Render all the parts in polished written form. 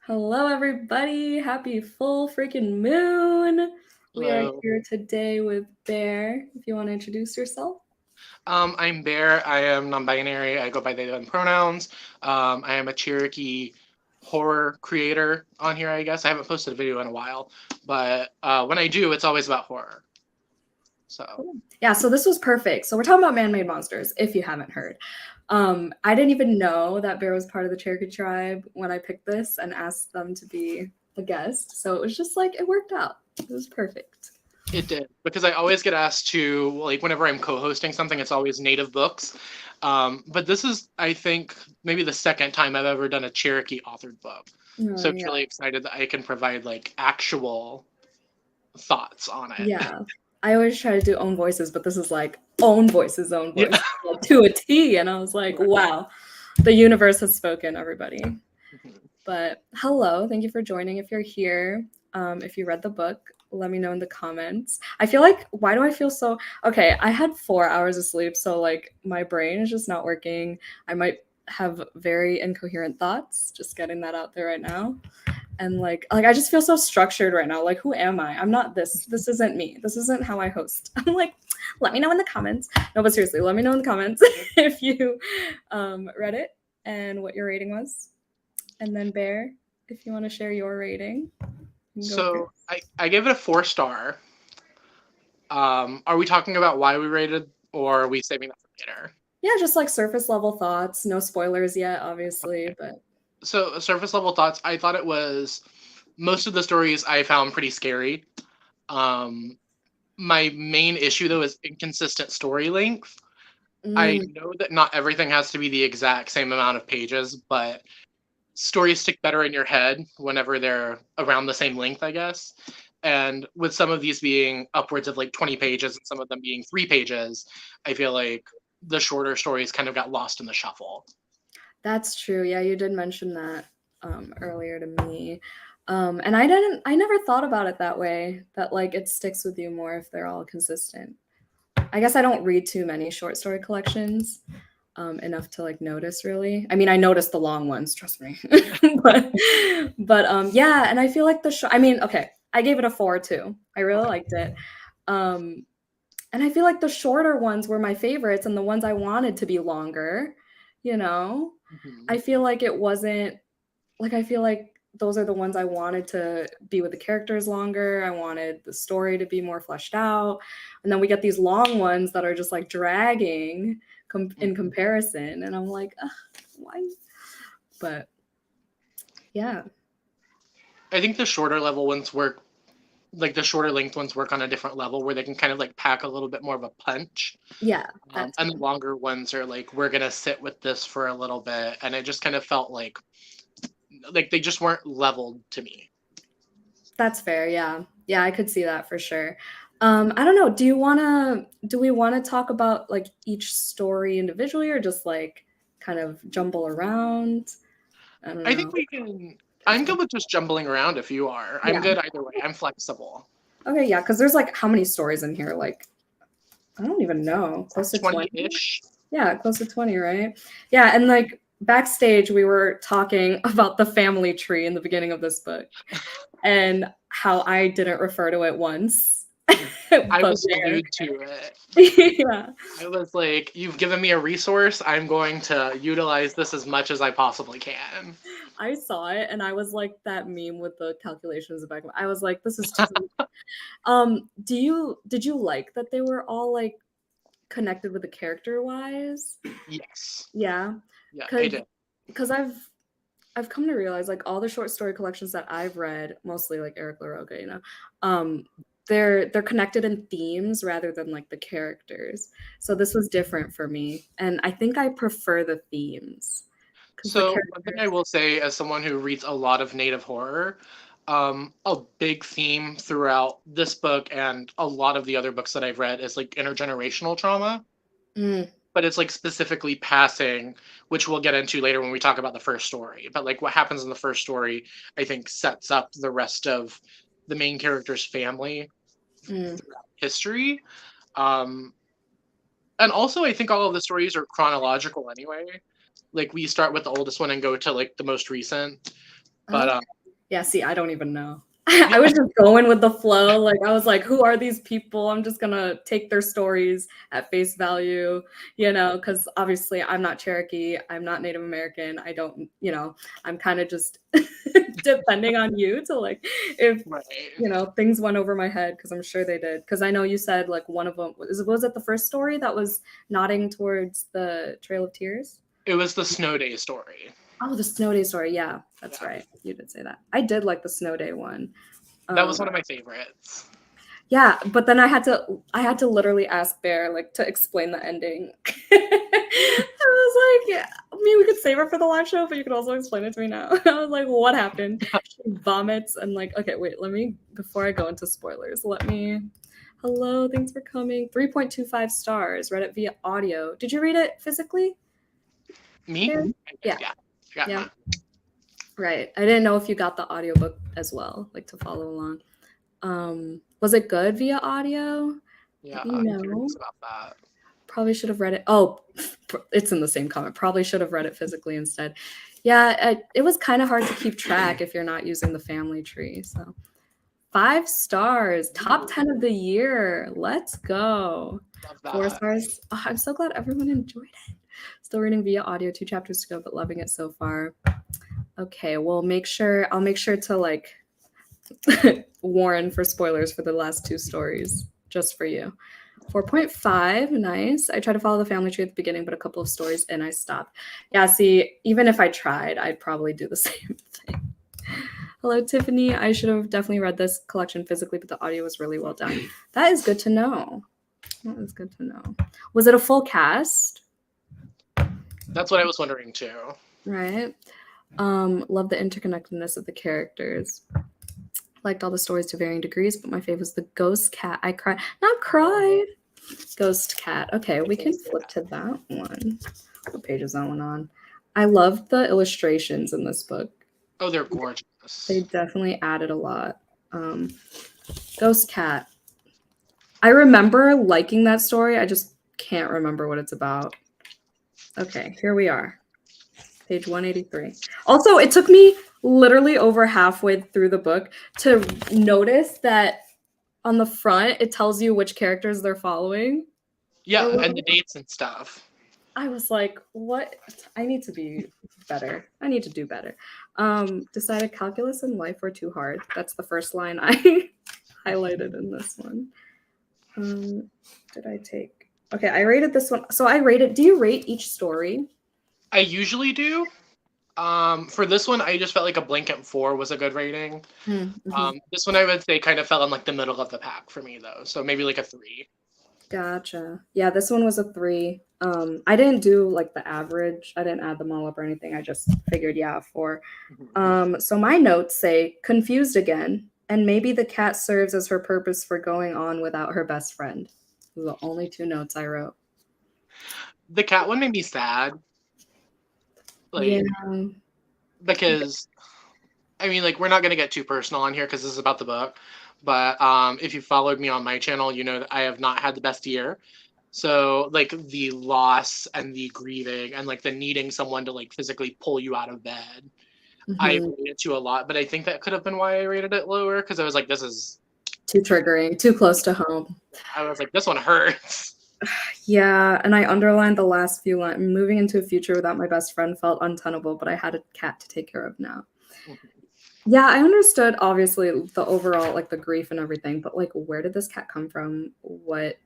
Hello, everybody. Happy full freaking moon. We are Hello. here today with Bear. If you want to introduce yourself. I'm Bear. I am non-binary. I go by they them pronouns. I am a Cherokee horror creator on here, I guess. I haven't posted a video in a while, but when I do, it's always about horror. So Cool. Yeah, so this was perfect. So we're talking about man-made monsters, if you haven't heard. I didn't even know that Bear was part of the Cherokee tribe when I picked this and asked them to be a guest. So it was just like, it worked out. It was perfect. it did because I always get asked to like whenever I'm co-hosting something, it's always native books. But this is, I think, maybe the second time I've ever done a Cherokee authored book. Oh, So I'm yeah. really excited that I can provide like actual thoughts on it. Yeah. I always try to do own voices, but this is like own voices, Yeah. like, to a T. And I was like, wow, the universe has spoken, everybody. But hello, thank you for joining. If you're here, if you read the book, let me know in the comments. I feel like, why do I feel so okay? I had 4 hours of sleep, so like my brain is just not working. I might have very incoherent thoughts, just getting that out there right now. And like I just feel so structured right now. Like, who am I? I'm not this. This isn't me. This isn't how I host. I'm like, let me know in the comments. No, but seriously, let me know in the comments if you read it and what your rating was. And then Bear, if you want to share your rating, you can go So first. I gave it a 4 star. Are we talking about why we rated, or are we saving that for later? Yeah, just like surface level thoughts. No spoilers yet, obviously, but So, surface level thoughts. I thought it was most of the stories I found pretty scary. Um, my main issue though is inconsistent story length. I mm, know that not everything has to be the exact same amount of pages, but stories stick better in your head whenever they're around the same length, I guess. And with some of these being upwards of like 20 pages and some of them being 3 pages, I feel like the shorter stories kind of got lost in the shuffle. that's true. Yeah, you did mention that earlier to me. And I never thought about it that way, that like it sticks with you more if they're all consistent. I guess I don't read too many short story collections enough to like notice really. I mean, I noticed the long ones, trust me. but yeah, and I feel like I mean, okay, I gave it a 4 too. I really Okay. liked it. Um, and I feel like the shorter ones were my favorites and the ones I wanted to be longer, you know? Mhm. I feel like it wasn't like I feel like those are the ones I wanted to be with the characters longer. I wanted the story to be more fleshed out. And then we get these long ones that are just like dragging in Mhm. comparison. And I'm like, ugh, why? But yeah, I think the shorter level ones work, like the shorter length ones work on a different level where they can kind of like pack a little bit more of a punch. yeah, that And the too. longer ones are like, we're going to sit with this for a little bit. And it just kind of felt like they just weren't leveled to me. That's fair. Yeah. Yeah, I could see that for sure. I don't know. Do we want to talk about like each story individually or just like kind of jumble around? I don't I think know. we can. I'm good with just jumbling around if you are. I'm Yeah. good either way. I'm flexible. Okay, yeah, because there's like how many stories in here? Like, I don't even know. Close to 20 20? ish. Yeah, close to 20, right? Yeah, and like backstage, we were talking about the family tree in the beginning of this book and how I didn't refer to it once. I But was there. glued to it. Yeah. I was like, you've given me a resource. I'm going to utilize this as much as I possibly can. I saw it and I was like that meme with the calculations back. I was like, this is too. Did you like that they were all like connected with the character wise? Yes. Yeah, Yeah, I because did. I've come to realize like all the short story collections that I've read, mostly like Eric LaRocca, um, they're connected in themes rather than like the characters. So this was different for me, and I think I prefer the themes because the So, one thing I characters. will say as someone who reads a lot of native horror, a big theme throughout this book and a lot of the other books that I've read is like intergenerational trauma, Mm, but it's like specifically passing, which we'll get into later when we talk about the first story. But like what happens in the first story, I think sets up the rest of the main character's family mm, throughout history. Um, and also, I think all of the stories are chronological anyway. Like we start with the oldest one and go to like the most recent. But yeah, see, I don't even know. I was just going with the flow. Like, I was like, who are these people? I'm just gonna take their stories at face value, because obviously I'm not Cherokee, I'm not Native American. I don't, I'm kind of just depending on you to like, if right. things went over my head, because I'm sure they did. Because I know you said like one of them was it the first story that was nodding towards the Trail of Tears? It was the Snow Day story. Oh, the Snow Day story. Yeah, that's right. You did say that. I did like the Snow Day one. That was one of my favorites. Yeah, but then I had to literally ask Bear like to explain the ending. I was like, yeah, I mean, we could save her for the live show, but you could also explain it to me now. I was like, what happened? She vomits and like, okay, wait, before I go into spoilers, hello, thanks for coming. 3.25 stars, read it via audio. Did you read it physically? Me? Bear? Yeah. Right. I didn't know if you got the audiobook as well, like to follow along. Was it good via audio? Yeah, I'm curious about that. Probably should have read it. Oh, it's in the same comment. Probably should have read it physically instead. Yeah, it was kind of hard to keep track if you're not using the family tree. So 5 stars, top 10 of the year. Let's go. 4 stars. Oh, I'm so glad everyone enjoyed it. Still reading via audio, 2 chapters to go, but loving it so far. Okay, well, I'll make sure to like warn for spoilers for the last 2 stories just for you. 4.5, nice. I tried to follow the family tree at the beginning, but a couple of stories in, I stopped. Yeah, see, even if I tried, I'd probably do the same thing. Hello, Tiffany. I should have definitely read this collection physically, but the audio was really well done. That is good to know. That is good to know. Was it a full cast? That's what I was wondering too. Right. Love the interconnectedness of the characters. Liked all the stories to varying degrees, but my favorite was the ghost cat. I cried. Not cried. Ghost cat. Okay, we can flip to that one. What page is that one on? I loved the illustrations in this book. Oh, they're gorgeous. They definitely added a lot. Ghost cat. I remember liking that story. I just can't remember what it's about. Okay, here we are. Page 183. Also, it took me literally over halfway through the book to notice that on the front, it tells you which characters they're following. Yeah, and the dates and stuff. I was like, what? I need to be better. I need to do better. Decided calculus and life were too hard. That's the first line I highlighted in this one. Did I take? Okay, I rated this one. So I rated, do you rate each story? I usually do. For this one, I just felt like a blanket 4 was a good rating. Mm-hmm. This one I would say kind of fell in like the middle of the pack for me though. So maybe like a 3. Gotcha. Yeah, this one was a 3. I didn't do like the average. I didn't add them all up or anything. I just figured, yeah, 4. So my notes say confused again, and maybe the cat serves as her purpose for going on without her best friend. Those are the only 2 notes I wrote. The cat one made me sad. Like, yeah. Because, I mean, like, we're not going to get too personal on here because this is about the book. But if you followed me on my channel, you know that I have not had the best year. So, like, the loss and the grieving and, like, the needing someone to, like, physically pull you out of bed, I related to a lot. But I think that could have been why I rated it lower, because I was like, this is... too triggering, too close to home. I was like, this one hurts. Yeah, and I underlined the last few lines. Moving into a future without my best friend felt untenable, but I had a cat to take care of now. Yeah, I understood, obviously, the overall, like, the grief and everything, but, like, where did this cat come from? What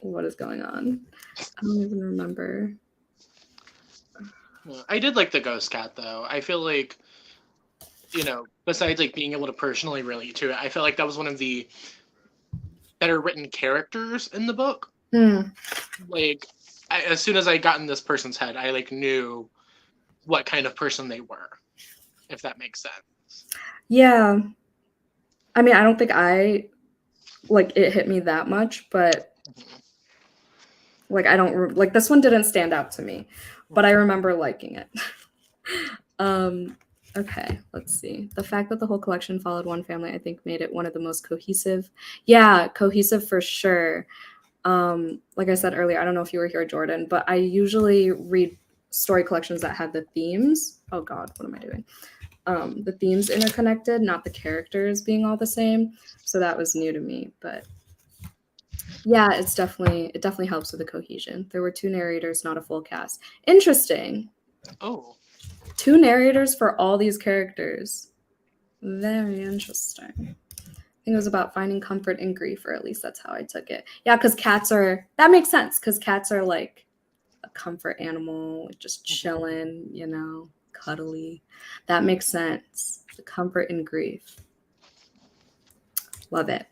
is going on? I don't even remember. I did like the ghost cat, though. I feel like, you know, besides, like, being able to personally relate to it, I feel like that was one of the better written characters in the book. Like, as soon as I got in this person's head, I, like, knew what kind of person they were, if that makes sense. Yeah. I mean, I don't think it hit me that much, but, like, I don't, like, this one didn't stand out to me, but I remember liking it. Okay, let's see. The fact that the whole collection followed one family, I think, made it one of the most cohesive. Yeah, cohesive for sure. Like I said earlier, I don't know if you were here, Jordan, but I usually read story collections that have the themes. Oh God, what am I doing? the themes interconnected, not the characters being all the same. So that was new to me, but yeah, it definitely helps with the cohesion. There were 2 narrators, not a full cast. Interesting. Oh. 2 narrators for all these characters. Very interesting. I think it was about finding comfort in grief, or at least that's how I took it. Yeah, because that makes sense, because cats are like a comfort animal, just chilling, you know, cuddly. That makes sense. The comfort in grief. Love it.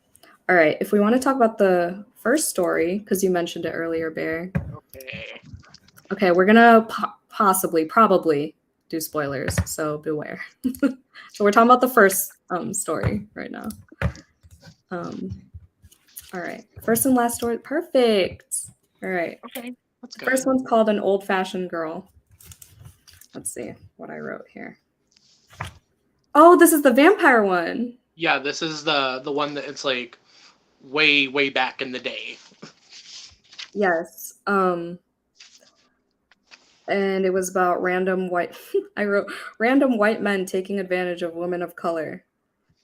All right, if we want to talk about the first story, because you mentioned it earlier, Bear. Okay, we're gonna probably do spoilers, so beware. So we're talking about the first story right now. All right, first and last story. Perfect. All right. Okay, that's good. First one's called An Old-Fashioned Girl. Let's see what I wrote here. Oh, this is the vampire one. Yeah, this is the one that it's like way back in the day. Yes. And it was about random white I wrote random white men taking advantage of women of color.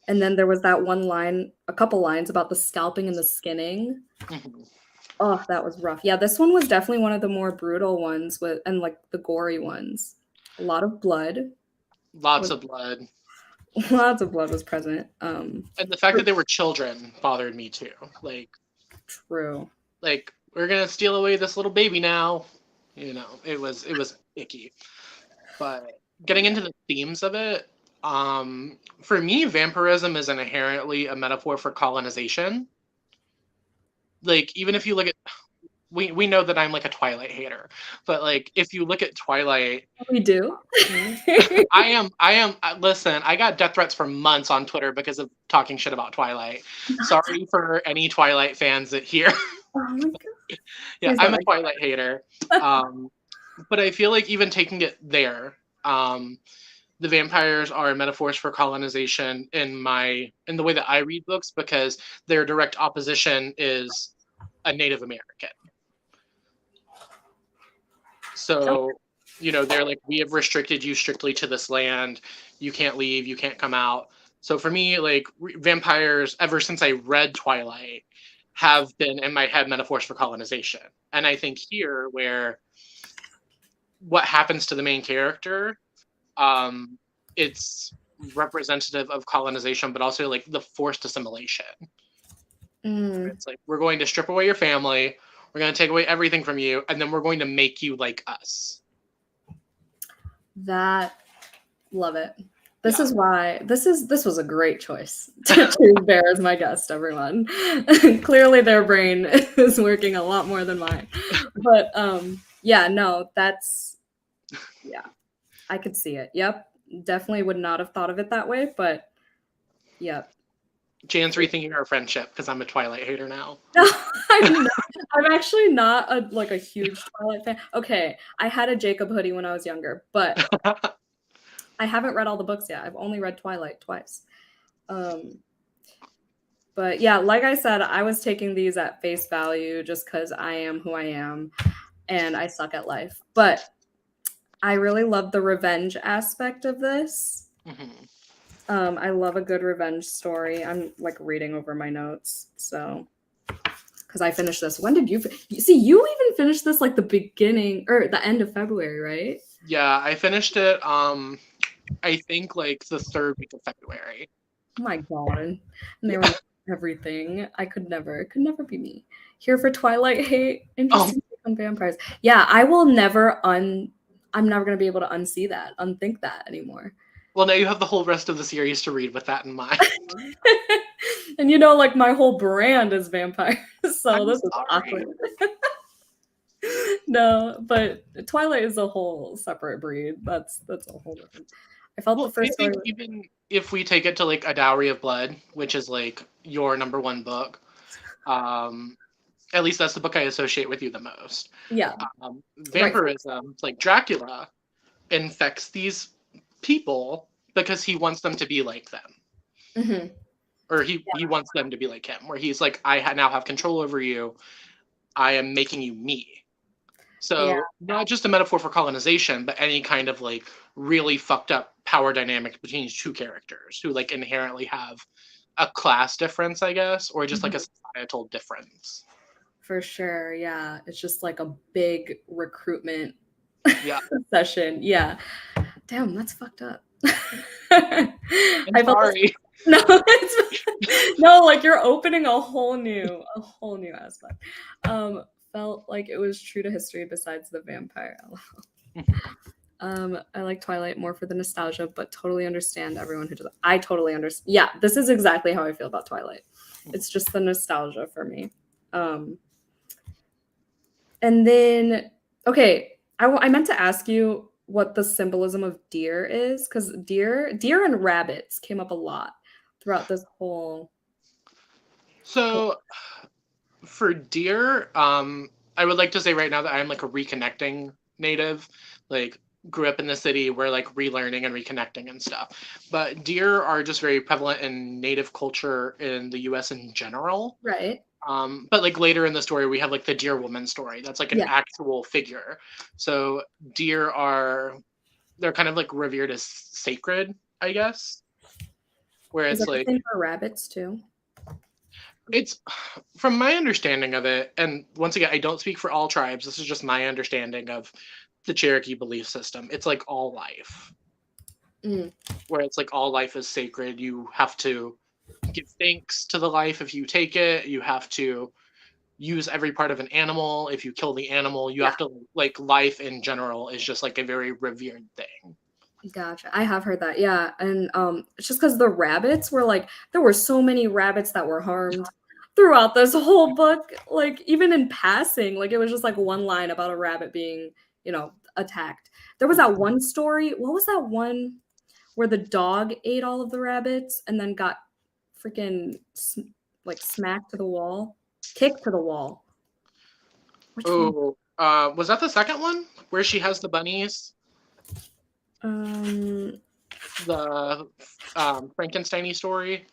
And then there was that one line, a couple lines about the scalping and the skinning. Oh, that was rough. Yeah, this one was definitely one of the more brutal ones and like the gory ones. A lot of blood. Lots of blood. Lots of blood was present. And the fact that they were children bothered me too. Like, true. Like, we're gonna steal away this little baby now. You know, it was icky. But getting into the themes of it, for me, vampirism is inherently a metaphor for colonization. Like, even if you look at, we know that I'm like a Twilight hater, but like, if you look at Twilight, we do. I am. Listen, I got death threats for months on Twitter because of talking shit about Twilight. Sorry for any Twilight fans that hear. Oh my God. Yeah, I'm a Twilight hater. But I feel like even taking it there, the vampires are metaphors for colonization in the way that I read books, because their direct opposition is a Native American. So, you know, they're like, we have restricted you strictly to this land. You can't leave. You can't come out. So for me, like, vampires, ever since I read Twilight, have been in my head metaphors for colonization. And I think here, where what happens to the main character, it's representative of colonization, but also like the forced assimilation. It's like, we're going to strip away your family, we're going to take away everything from you, and then we're going to make you like us. Love it. This is why this was a great choice to choose Bear as my guest, everyone. Clearly their brain is working a lot more than mine. But yeah, no, I could see it. Yep. Definitely would not have thought of it that way, but yep. Jan's rethinking our friendship because I'm a Twilight hater now. No, I'm actually not a huge Twilight fan. Okay, I had a Jacob hoodie when I was younger, but I haven't read all the books yet. I've only read Twilight twice. But yeah, like I said, I was taking these at face value just because I am who I am and I suck at life. But I really love the revenge aspect of this. I love a good revenge story. I'm like reading over my notes, so because I finished this. When did you see? You even finished this like the beginning or the end of February, right? Yeah, I finished it. I think like the 3rd week of February. Oh my God, and they were everything. I could never be me. Here for Twilight hate. Interesting on vampires. Yeah, I will never I'm never gonna be able to unthink that anymore. Well, now you have the whole rest of the series to read with that in mind. And you know, like my whole brand is vampires, so this is awkward. No, but Twilight is a whole separate breed. That's a whole different. I felt the first story. Even if we take it to like A Dowry of Blood, which is like your number one book, at least that's the book I associate with you the most. Yeah. Vampirism, like Dracula, infects these people because he wants them to be like them. Or he wants them to be like him, where he's like, I now have control over you. I am making you me. So not just a metaphor for colonization, but any kind of like really fucked up power dynamic between these two characters who like inherently have a class difference, I guess, or just like a societal difference. For sure, yeah. It's just like a big recruitment Yeah. session. Yeah. Damn, that's fucked up. I'm sorry. No, no, like you're opening a whole new aspect. Felt like it was true to history besides the vampire. I like Twilight more for the nostalgia, but totally understand everyone who does it. I totally understand. Yeah, this is exactly how I feel about Twilight. It's just the nostalgia for me. And then, okay, I meant to ask you what the symbolism of deer is, because deer and rabbits came up a lot throughout this whole. So for deer, I would like to say right now that I'm like a reconnecting native, like grew up in the city, we're like relearning and reconnecting and stuff. But deer are just very prevalent in native culture in the US in general. Right. But like later in the story, we have like the deer woman story. That's like an actual figure. So deer they're kind of like revered as sacred, I guess. Where it's like for rabbits too. It's from my understanding of it, and once again, I don't speak for all tribes. This is just my understanding of the Cherokee belief system. It's like all life, where it's like all life is sacred. You have to give thanks to the life if you take it. You have to use every part of an animal. If you kill the animal, you have to, like, life in general is just like a very revered thing. Gotcha. I have heard that. Yeah. And it's just because the rabbits were like, there were so many rabbits that were harmed throughout this whole book. Like, even in passing, like, it was just like one line about a rabbit being, attacked. There was that one story. What was that one where the dog ate all of the rabbits and then got freaking like smacked to the wall, kicked to the wall? Which one? Was that the second one where she has the bunnies? The Frankenstein-y story.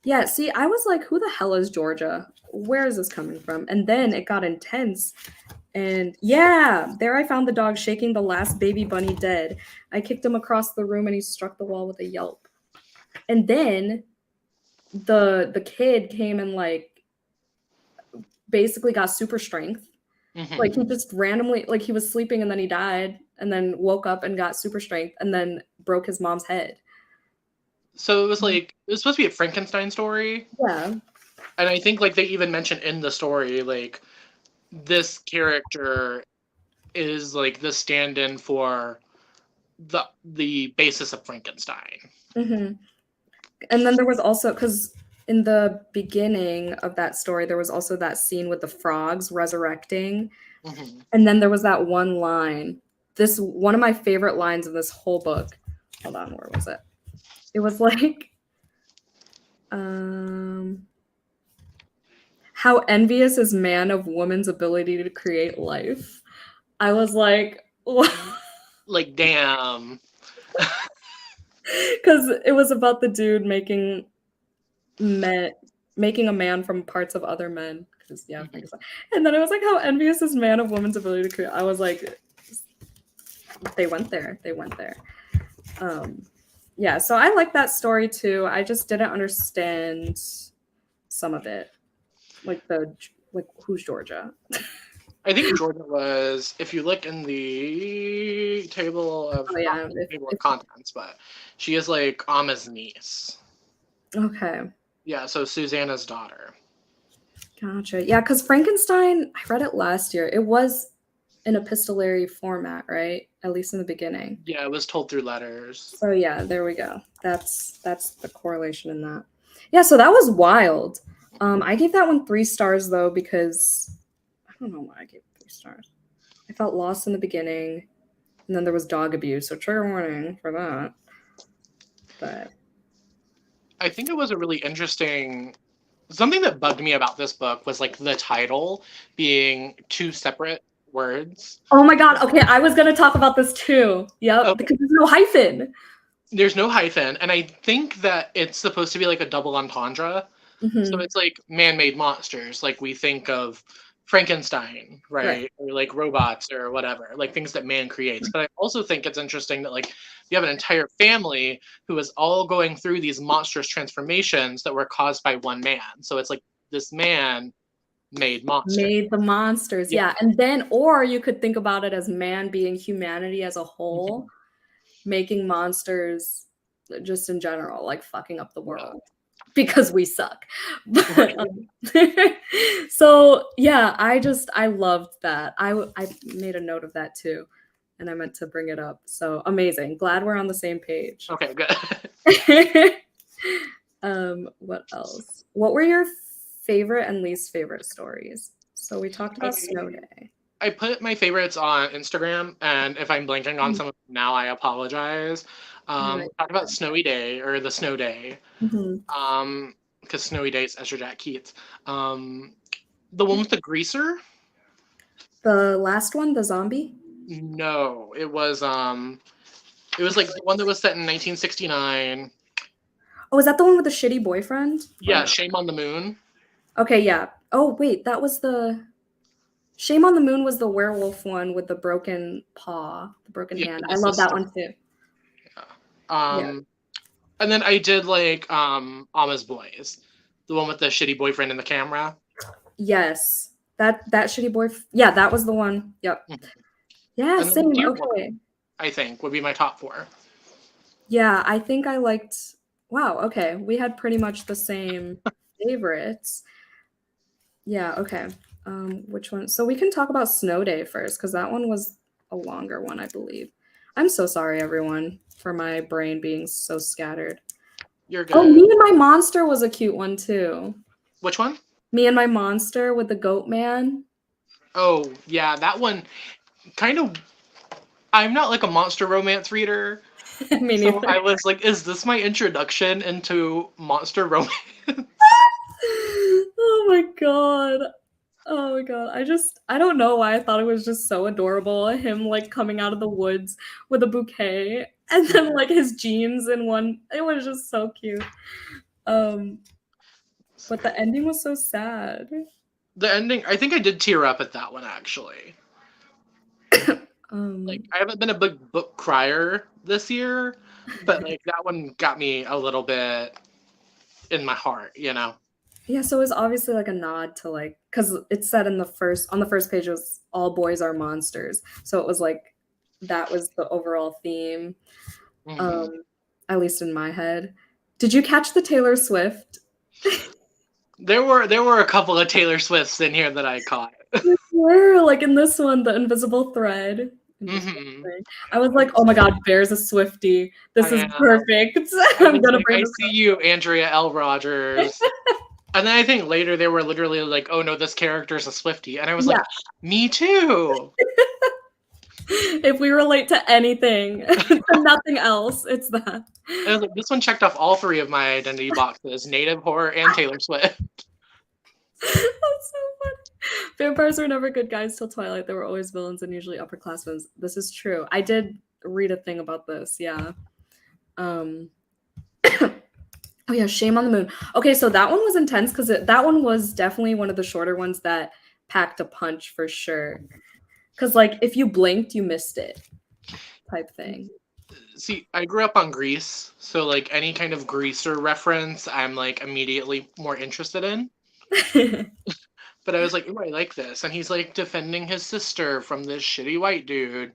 Yeah, see, I was like, who the hell is Georgia? Where is this coming from? And then it got intense. And yeah, there I found the dog shaking the last baby bunny dead. I kicked him across the room and he struck the wall with a yelp. And then the kid came and like basically got super strength. Like he just randomly, like he was sleeping and then he died and then woke up and got super strength and then broke his mom's head. So it was like, it was supposed to be a Frankenstein story. Yeah. And I think like they even mentioned in the story, like this character is like the stand-in for the basis of Frankenstein. And then there was also, because in the beginning of that story, there was also that scene with the frogs resurrecting. And then there was that one line. One of my favorite lines in this whole book. Hold on, where was it? It was like, how envious is man of woman's ability to create life. I was like, what? Like, damn. Because it was about the dude making a man from parts of other men. And then it was like, how envious is man of woman's ability to create. I was like, they went there. Yeah, so I like that story too. I just didn't understand some of it, like who's Georgia? I think Georgia was, if you look in the table of contents, but she is like Amma's niece. Okay. Yeah, so Susanna's daughter. Gotcha. Yeah, because Frankenstein, I read it last year. It was an epistolary format, right? At least in the beginning. Yeah, it was told through letters. So yeah, there we go. That's the correlation in that. Yeah, so that was wild. I gave that one 3 stars though, because I don't know why I gave 3 stars. I felt lost in the beginning, and then there was dog abuse, so trigger warning for that. But I think it was a really interesting. Something that bugged me about this book was like the title being 2 separate words. Oh my god, okay, I was gonna talk about this too. Yep, okay. Because there's no hyphen. There's no hyphen, and I think that it's supposed to be like a double entendre. So it's like man-made monsters. Like we think of Frankenstein, right? Or like robots or whatever, like things that man creates. But I also think it's interesting that like you have an entire family who is all going through these monstrous transformations that were caused by one man. So it's like this man made monsters. Made the monsters, yeah. And then, or you could think about it as man being humanity as a whole, making monsters just in general, like fucking up the world. Because we suck. But, so yeah, I loved that. I made a note of that too, and I meant to bring it up. So amazing. Glad we're on the same page. Okay, good. What else? What were your favorite and least favorite stories? So we talked about Snow Day. I put my favorites on Instagram, and if I'm blanking on some of them now, I apologize. We talked about Snowy Day or the Snow Day. Because Snowy Day is Ezra Jack Keats. The one with the greaser? The last one, the zombie? No, it was like the one that was set in 1969. Oh, is that the one with the shitty boyfriend? Yeah, Shame on the Moon. Okay, yeah. Oh, wait, that was the Shame on the Moon was the werewolf one with the broken paw, the broken hand. I love that one too. Yeah. And then I did like Alma's Boys, the one with the shitty boyfriend in the camera. Yes, that shitty boy. Yeah, that was the one. Yep. Yeah, same. Okay. I think would be my top 4. Yeah, I think I liked. Wow. Okay, we had pretty much the same favorites. Yeah. Okay. Which one? So we can talk about Snow Day first because that one was a longer one, I believe. I'm so sorry, everyone, for my brain being so scattered. You're good. Oh, Me and My Monster was a cute one too. Which one? Me and My Monster with the goat man. Oh, yeah, that one kind of. I'm not like a monster romance reader. Me neither. So I was like, is this my introduction into monster romance? Oh my god. Oh my god. I don't know why I thought it was just so adorable. Him like coming out of the woods with a bouquet and then like his jeans in one. It was just so cute. But the ending was so sad. The ending, I think I did tear up at that one actually. Like I haven't been a big book crier this year, but like that one got me a little bit in my heart, you know. Yeah, so it was obviously like a nod to like, because it said on the first page it was all boys are monsters. So it was like that was the overall theme. At least in my head. Did you catch the Taylor Swift? There were a couple of Taylor Swifts in here that I caught. There were, like in this one, the invisible thread. I was like, oh my god, Bear's a Swiftie. This is perfect. I'm gonna bring I see you, Andrea L. Rogers. And then I think later they were literally like, oh no, this character's a Swiftie. And I was like, me too. If we relate to anything, to nothing else, it's that. And I was like, this one checked off all 3 of my identity boxes, native, horror, and Taylor Swift. That's so funny. Vampires were never good guys till Twilight. They were always villains and usually upperclassmen. This is true. I did read a thing about this, yeah. Oh yeah, Shame on the Moon. Okay, so that one was intense because that one was definitely one of the shorter ones that packed a punch for sure. Because like if you blinked, you missed it, type thing. See, I grew up on Grease, so like any kind of greaser reference, I'm like immediately more interested in. But I was like, ooh, I like this, and he's like defending his sister from this shitty white dude.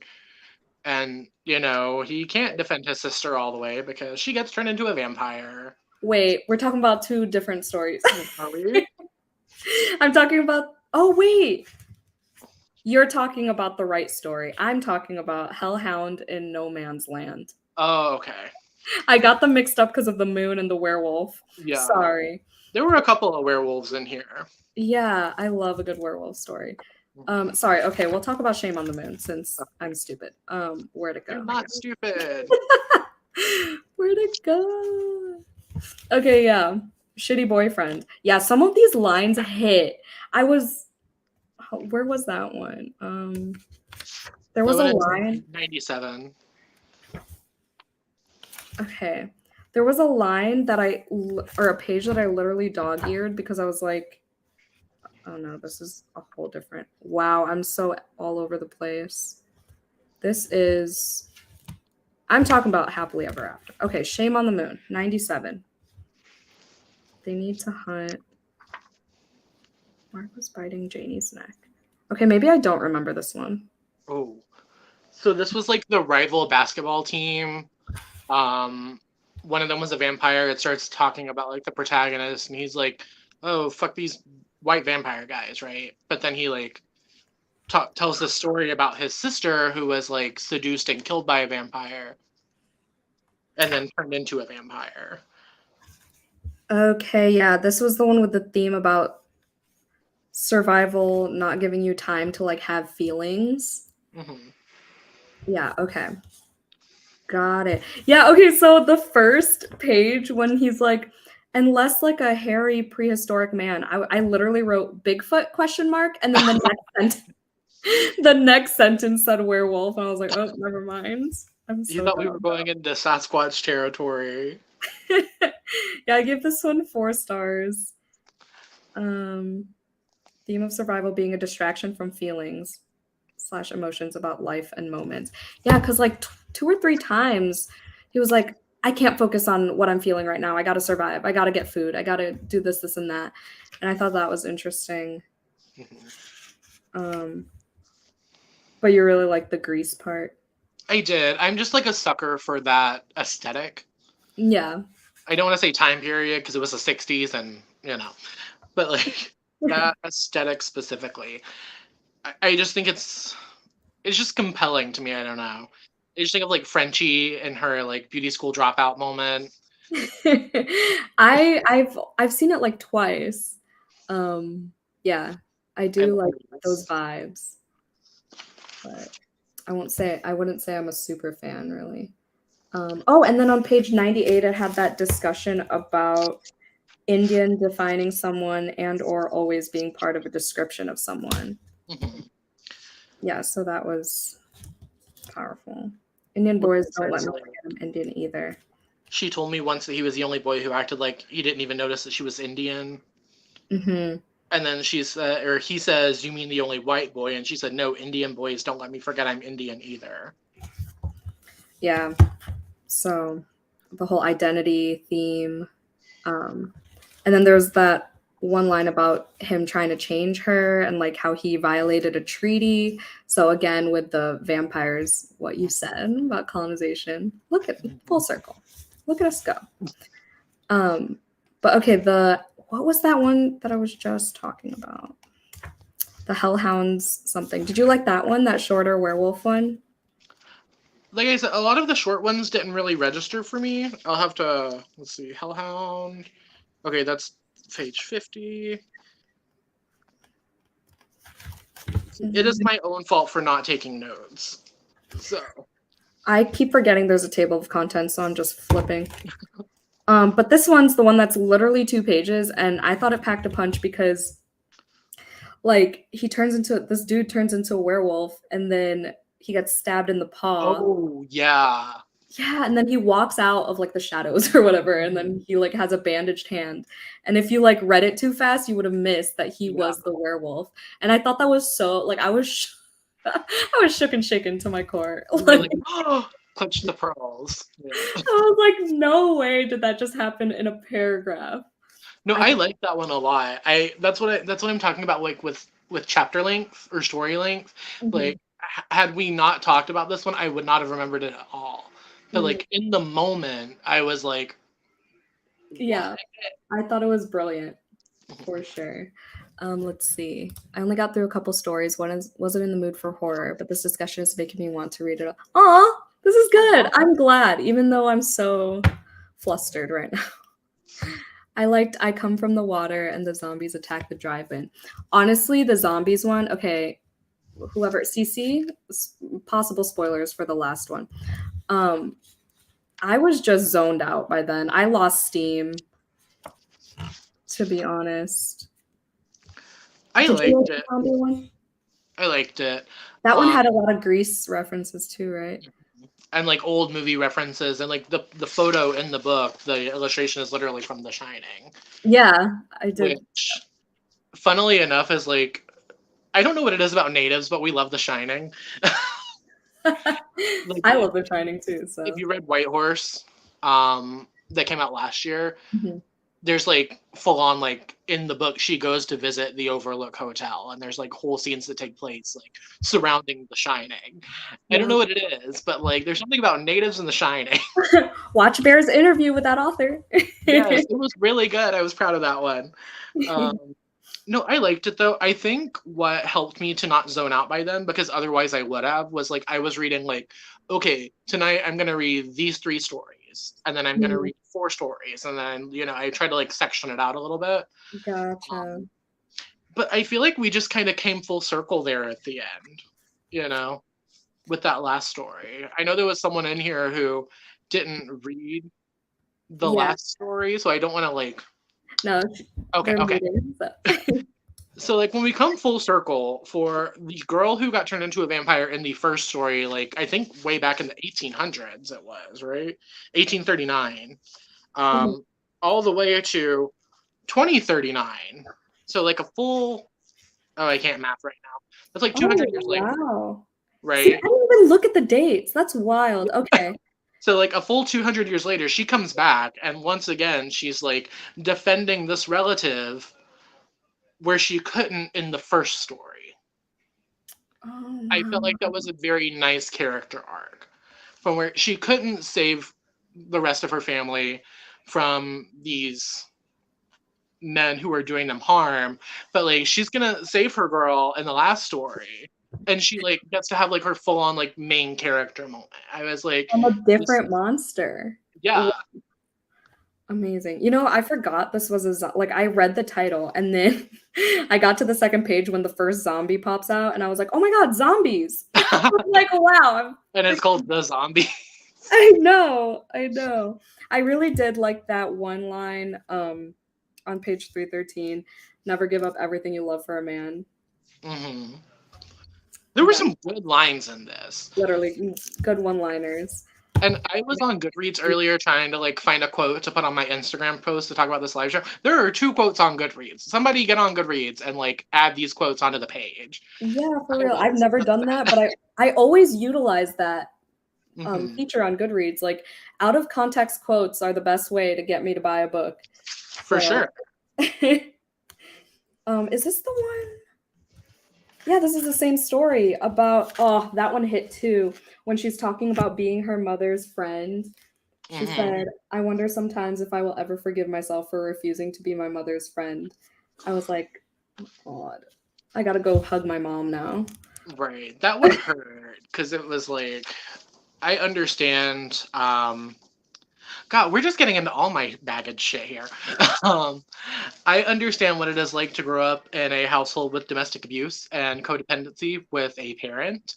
And, you know, he can't defend his sister all the way because she gets turned into a vampire. Wait, we're talking about 2 different stories. Are we? I'm talking about... Oh, wait. You're talking about the right story. I'm talking about Hellhound in No Man's Land. Oh, okay. I got them mixed up because of the moon and the werewolf. Yeah. Sorry. There were a couple of werewolves in here. Yeah, I love a good werewolf story. Sorry, okay, we'll talk about Shame on the Moon since I'm stupid. Where'd it go? You're not stupid. Where'd it go? Okay, yeah. Shitty boyfriend. Yeah, some of these lines hit. Where was that one? There was a line. 97. Okay. There was a line that or a page that I literally dog-eared because I was like, Oh no, this is a whole different. Wow, I'm so all over the place. This is. I'm talking about Happily Ever After. Okay, Shame on the Moon, 97. They need to hunt. Mark was biting Janie's neck. Okay, maybe I don't remember this one. Oh. So this was like the rival basketball team. One of them was a vampire. It starts talking about like the protagonist, and he's like, "Oh, fuck these white vampire guys," right? But then he like tells the story about his sister who was like seduced and killed by a vampire, and then turned into a vampire. Okay, yeah, this was the one with the theme about survival not giving you time to like have feelings. Mm-hmm. Yeah, okay. Got it. Yeah, okay, so the first page when he's like, unless like a hairy prehistoric man, I literally wrote Bigfoot question mark, and then the next sentence said werewolf, and I was like, oh, never mind. You thought we were going into Sasquatch territory. Yeah, I gave this one 4 stars. Theme of survival being a distraction from feelings / emotions about life and moments. Yeah, because like 2 or 3 times he was like, I can't focus on what I'm feeling right now. I gotta survive. I gotta get food. I gotta do this, this, and that. And I thought that was interesting. But you really like the Grease part. I did. I'm just like a sucker for that aesthetic. Yeah. I don't want to say time period because it was the 60s and, you know, but like that aesthetic specifically. I just think it's just compelling to me. I don't know. I just think of like Frenchie and her like beauty school dropout moment. I've seen it like twice. Yeah, I do like those vibes. But I wouldn't say I'm a super fan really. Oh, and then on page 98 it had that discussion about Indian defining someone and or always being part of a description of someone. Mm-hmm. Yeah, so that was powerful. Indian boys don't let me forget I'm Indian either. She told me once that he was the only boy who acted like he didn't even notice that she was Indian. Mm-hmm. And then he says, "You mean the only white boy?" And she said, "No, Indian boys don't let me forget I'm Indian either." Yeah. So the whole identity theme. And then there's that one line about him trying to change her and like how he violated a treaty. So again, with the vampires, what you said about colonization. Look at full circle. Look at us go. But okay, what was that one that I was just talking about? The Hellhounds something. Did you like that one, that shorter werewolf one? Like I said, a lot of the short ones didn't really register for me. I'll have to, let's see, Hellhound. Okay, that's page 50. It is my own fault for not taking notes. So I keep forgetting there's a table of contents, so I'm just flipping. But this one's the one that's literally 2 pages, and I thought it packed a punch because, like, this dude turns into a werewolf, and then he gets stabbed in the paw. Oh, yeah. Yeah, and then he walks out of, like, the shadows or whatever, and then he, like, has a bandaged hand. And if you, like, read it too fast, you would have missed that he was the werewolf. And I thought that was so, like, I was shook and shaken to my core. Like, oh, clutch the pearls. Yeah. I was like, no way did that just happen in a paragraph. No, I like that one a lot. That's what I'm talking about, like with chapter length or story length. Mm-hmm. Like, had we not talked about this one, I would not have remembered it at all. But like in the moment, I was like, what? Yeah, I thought it was brilliant for sure. Let's see. I only got through a couple stories. One wasn't in the mood for horror, but this discussion is making me want to read it. Aw, this is good. I'm glad, even though I'm so flustered right now. I Come From the Water and the Zombies Attack the Drive-In. Honestly, the zombies one, okay, whoever, CC, possible spoilers for the last one. I was just zoned out by then. I lost steam, to be honest. I liked it. I liked it. That one had a lot of Grease references too, right? And like old movie references, and like the photo in the book, the illustration is literally from The Shining. Yeah, I did. funnily enough, is like, I don't know what it is about natives, but we love The Shining. Like, I love The Shining too. So if you read White Horse, that came out last year, Mhm. there's like full on, like, in the book she goes to visit the Overlook Hotel, and there's like whole scenes that take place like surrounding The Shining. I don't Yeah. know what it is, but like there's something about natives in The Shining. Watch Bear's interview with that author. Yes, it was really good. I was proud of that one. No, I liked it though. I think what helped me to not zone out by them, because otherwise I would have, was like I was reading like, okay, tonight I'm gonna read these 3 stories, and then I'm gonna read 4 stories, and then I try to like section it out a little bit. Gotcha. But I feel like we just kind of came full circle there at the end, with that last story. I know there was someone in here who didn't read the Yeah. last story, so I don't want to like. No. Okay. Meeting, so. So, like, when we come full circle for the girl who got turned into a vampire in the first story, like, I think way back in the 1800s it was, right? 1839. All the way to 2039. So, like, a full... Oh, I can't math right now. That's like 200 years later. Wow. Right? See, I didn't even look at the dates. That's wild. Okay. So, like, a full 200 years later, she comes back, and once again, she's, like, defending this relative where she couldn't in the first story. Oh, I felt like that was a very nice character arc, from where she couldn't save the rest of her family from these men who are doing them harm, but like she's gonna save her girl in the last story, and she like gets to have like her full on like main character moment. I was like, I'm a different monster. Yeah. Amazing. I forgot this was like I read the title and then I got to the second page when the first zombie pops out and I was like, oh my God, zombies. Like, wow. And it's called The Zombie. I know. I really did like that one line on page 313. Never give up everything you love for a man. Mm-hmm. There were some good lines in this. Literally, good one-liners. And I was on Goodreads earlier trying to like find a quote to put on my Instagram post to talk about this live show. There are 2 quotes on Goodreads. Somebody get on Goodreads and like add these quotes onto the page. Yeah, for real. I've never done that, but I always utilize that feature on Goodreads. Like out of context quotes are the best way to get me to buy a book. For sure. Is this the one? Yeah, this is the same story about, that one hit too. When she's talking about being her mother's friend, she said, I wonder sometimes if I will ever forgive myself for refusing to be my mother's friend. I was like, oh God, I gotta go hug my mom now. Right. That would hurt because it was like, I understand. God, we're just getting into all my baggage shit here. I understand what it is like to grow up in a household with domestic abuse and codependency with a parent.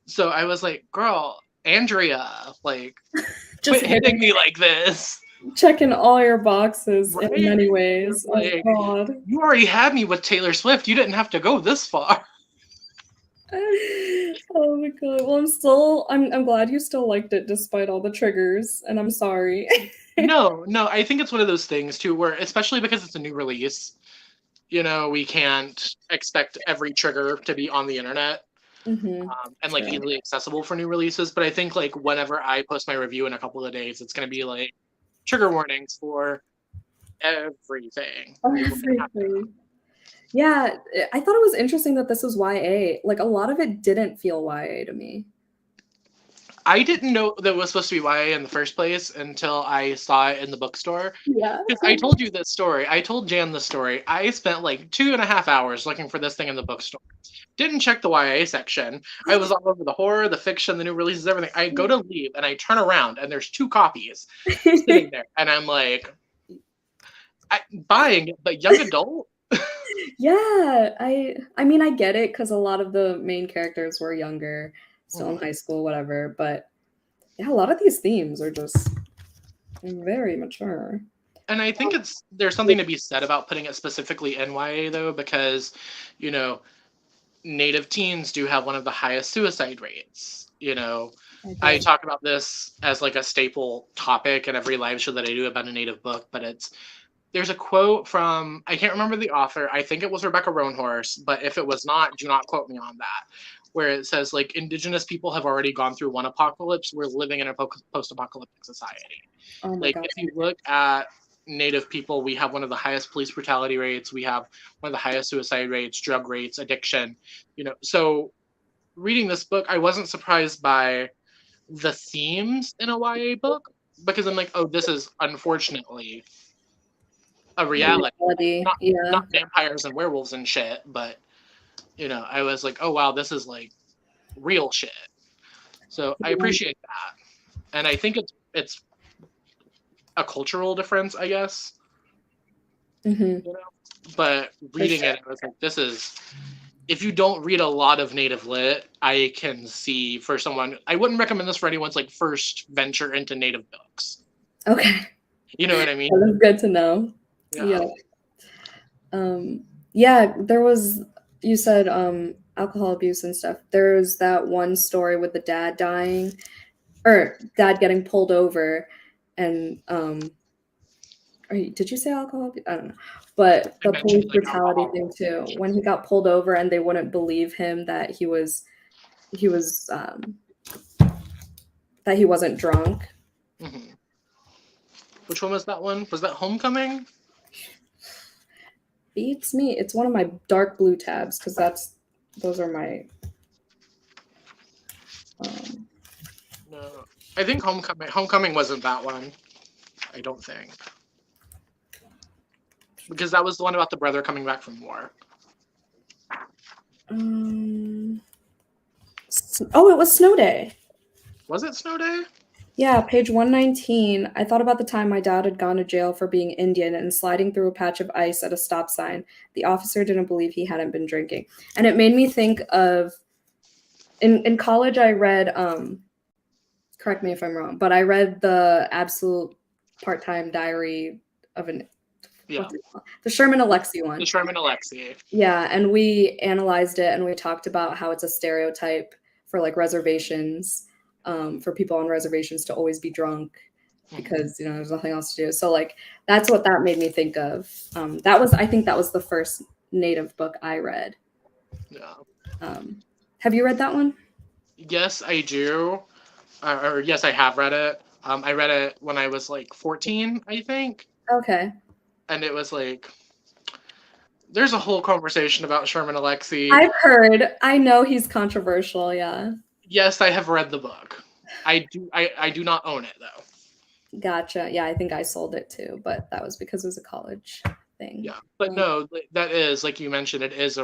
So I was like, girl, Andrea, like, just quit hitting me like this. Checking all your boxes in many ways. Like, oh God. You already had me with Taylor Swift. You didn't have to go this far. Oh my God. Well, I'm glad you still liked it despite all the triggers, and I'm sorry. No, I think it's one of those things too, where especially because it's a new release, we can't expect every trigger to be on the internet and like easily accessible for new releases. But I think like whenever I post my review in a couple of days, it's going to be like trigger warnings for everything. Yeah, I thought it was interesting that this was YA. Like, a lot of it didn't feel YA to me. I didn't know that it was supposed to be YA in the first place until I saw it in the bookstore. Yeah. Because I told you this story. I told Jan the story. I spent like 2.5 hours looking for this thing in the bookstore. Didn't check the YA section. I was all over the horror, the fiction, the new releases, everything. I go to leave and I turn around and there's 2 copies sitting there. And I'm like, buying it, but young adult? Yeah, I mean, I get it because a lot of the main characters were younger, still in high school, whatever. But yeah, a lot of these themes are just very mature. And I think there's something to be said about putting it specifically in YA though, because Native teens do have one of the highest suicide rates. I talk about this as like a staple topic in every live show that I do about a Native book, but it's there's a quote from, I can't remember the author. I think it was Rebecca Roanhorse, but if it was not, do not quote me on that. Where it says, like, indigenous people have already gone through one apocalypse. We're living in a post-apocalyptic society. Oh my Like, God. if you look at Native people, we have one of the highest police brutality rates. We have one of the highest suicide rates, drug rates, addiction. So reading this book, I wasn't surprised by the themes in a YA book, because I'm like, oh, this is unfortunately a reality. Not Yeah. not vampires and werewolves and shit, but I was like, oh wow, this is like real shit. So I appreciate that, and I think it's a cultural difference, I guess. Mm-hmm. But reading it, I was like, this is. If you don't read a lot of native lit, I can see for someone. I wouldn't recommend this for anyone's like first venture into native books. Okay. You know what I mean? That's good to know. Yeah. Yeah, there was, you said alcohol abuse and stuff. There's that one story with the dad dying, or dad getting pulled over, and did you say alcohol abuse? I don't know. But the police brutality thing too, when he got pulled over and they wouldn't believe him that he wasn't drunk. Mm-hmm. Which one was that one? Was that Homecoming? Beats me. It's one of my dark blue tabs because those are my. No, I think Homecoming wasn't that one. I don't think, because that was the one about the brother coming back from war. Oh, it was Snow Day. Was it Snow Day? Yeah, page 119. I thought about the time my dad had gone to jail for being Indian and sliding through a patch of ice at a stop sign. The officer didn't believe he hadn't been drinking. And it made me think of, in college I read, correct me if I'm wrong, but I read the Absolute Part-Time Diary of an, the Sherman Alexie one. The Sherman Alexie. Yeah, and we analyzed it and we talked about how it's a stereotype for like reservations. For people on reservations to always be drunk because there's nothing else to do. So like that's what that made me think of. I think that was the first Native book I read. Yeah. Have you read that one? Yes, I do. Or yes, I have read it. I read it when I was like 14, I think. Okay. And it was like, there's a whole conversation about Sherman Alexie. I've heard. I know he's controversial. Yeah. Yes, I have read the book. I do not own it though. Gotcha. Yeah, I think I sold it too, but that was because it was a college thing. Yeah, but no, that is, like you mentioned, it is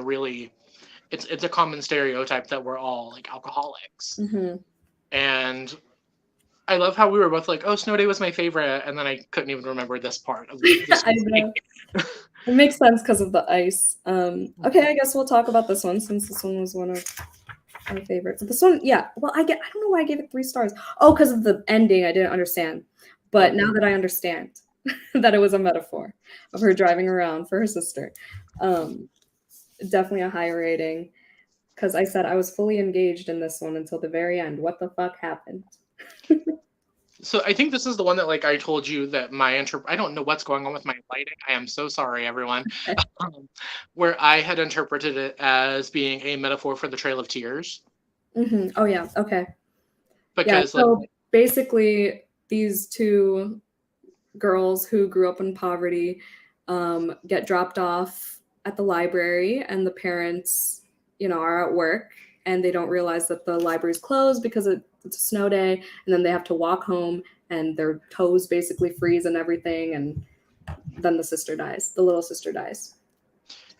it's a common stereotype that we're all like alcoholics. Mm-hmm. And I love how we were both like, oh, Snow Day was my favorite, and then I couldn't even remember this part of this. I know. It makes sense because of the ice. Okay, I guess we'll talk about this one since this one was one of my favorites. This one, yeah. Well, I don't know why I gave it 3 stars. Oh, because of the ending, I didn't understand. But now that I understand that it was a metaphor of her driving around for her sister, definitely a high rating. Because I said I was fully engaged in this one until the very end. What the fuck happened? So I think this is the one that, like, I told you that I don't know what's going on with my lighting. I am so sorry, everyone. Where I had interpreted it as being a metaphor for the Trail of Tears. Mm-hmm. Oh, yeah. Okay. Because, yeah, so basically, these 2 girls who grew up in poverty get dropped off at the library, and the parents, are at work, and they don't realize that the library's closed because it's a snow day, and then they have to walk home, and their toes basically freeze and everything, and then the little sister dies.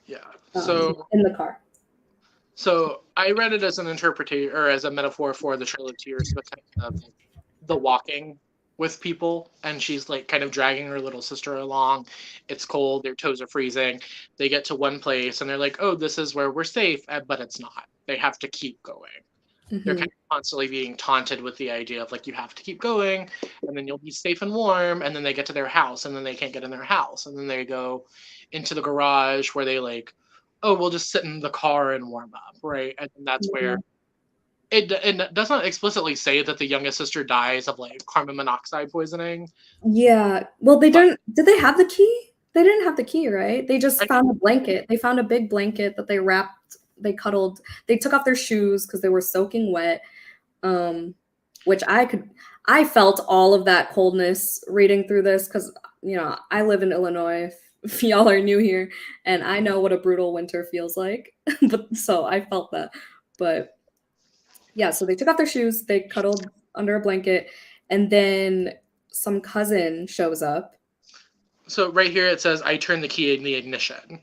Yeah. So in the car. So I read it as an interpretation or as a metaphor for the Trail of Tears, because of the walking with people, and she's like kind of dragging her little sister along. It's cold, their toes are freezing. They get to one place and they're like, oh, this is where we're safe, but it's not. They have to keep going. Mm-hmm. They're kind of constantly being taunted with the idea of like, you have to keep going and then you'll be safe and warm. And then they get to their house and then they can't get in their house. And then they go into the garage where they like, oh, we'll just sit in the car and warm up, right? And that's where it does not explicitly say that the youngest sister dies of like carbon monoxide poisoning. Yeah. Well, they don't. Did they have the key? They didn't have the key, right? They just I- found a blanket. They found a big blanket that they wrapped, they cuddled, they took off their shoes because they were soaking wet. Which I felt all of that coldness reading through this because, I live in Illinois, if y'all are new here, and I know what a brutal winter feels like. But so I felt that. But yeah, so they took off their shoes, they cuddled under a blanket, and then some cousin shows up. So right here it says, I turned the key in the ignition.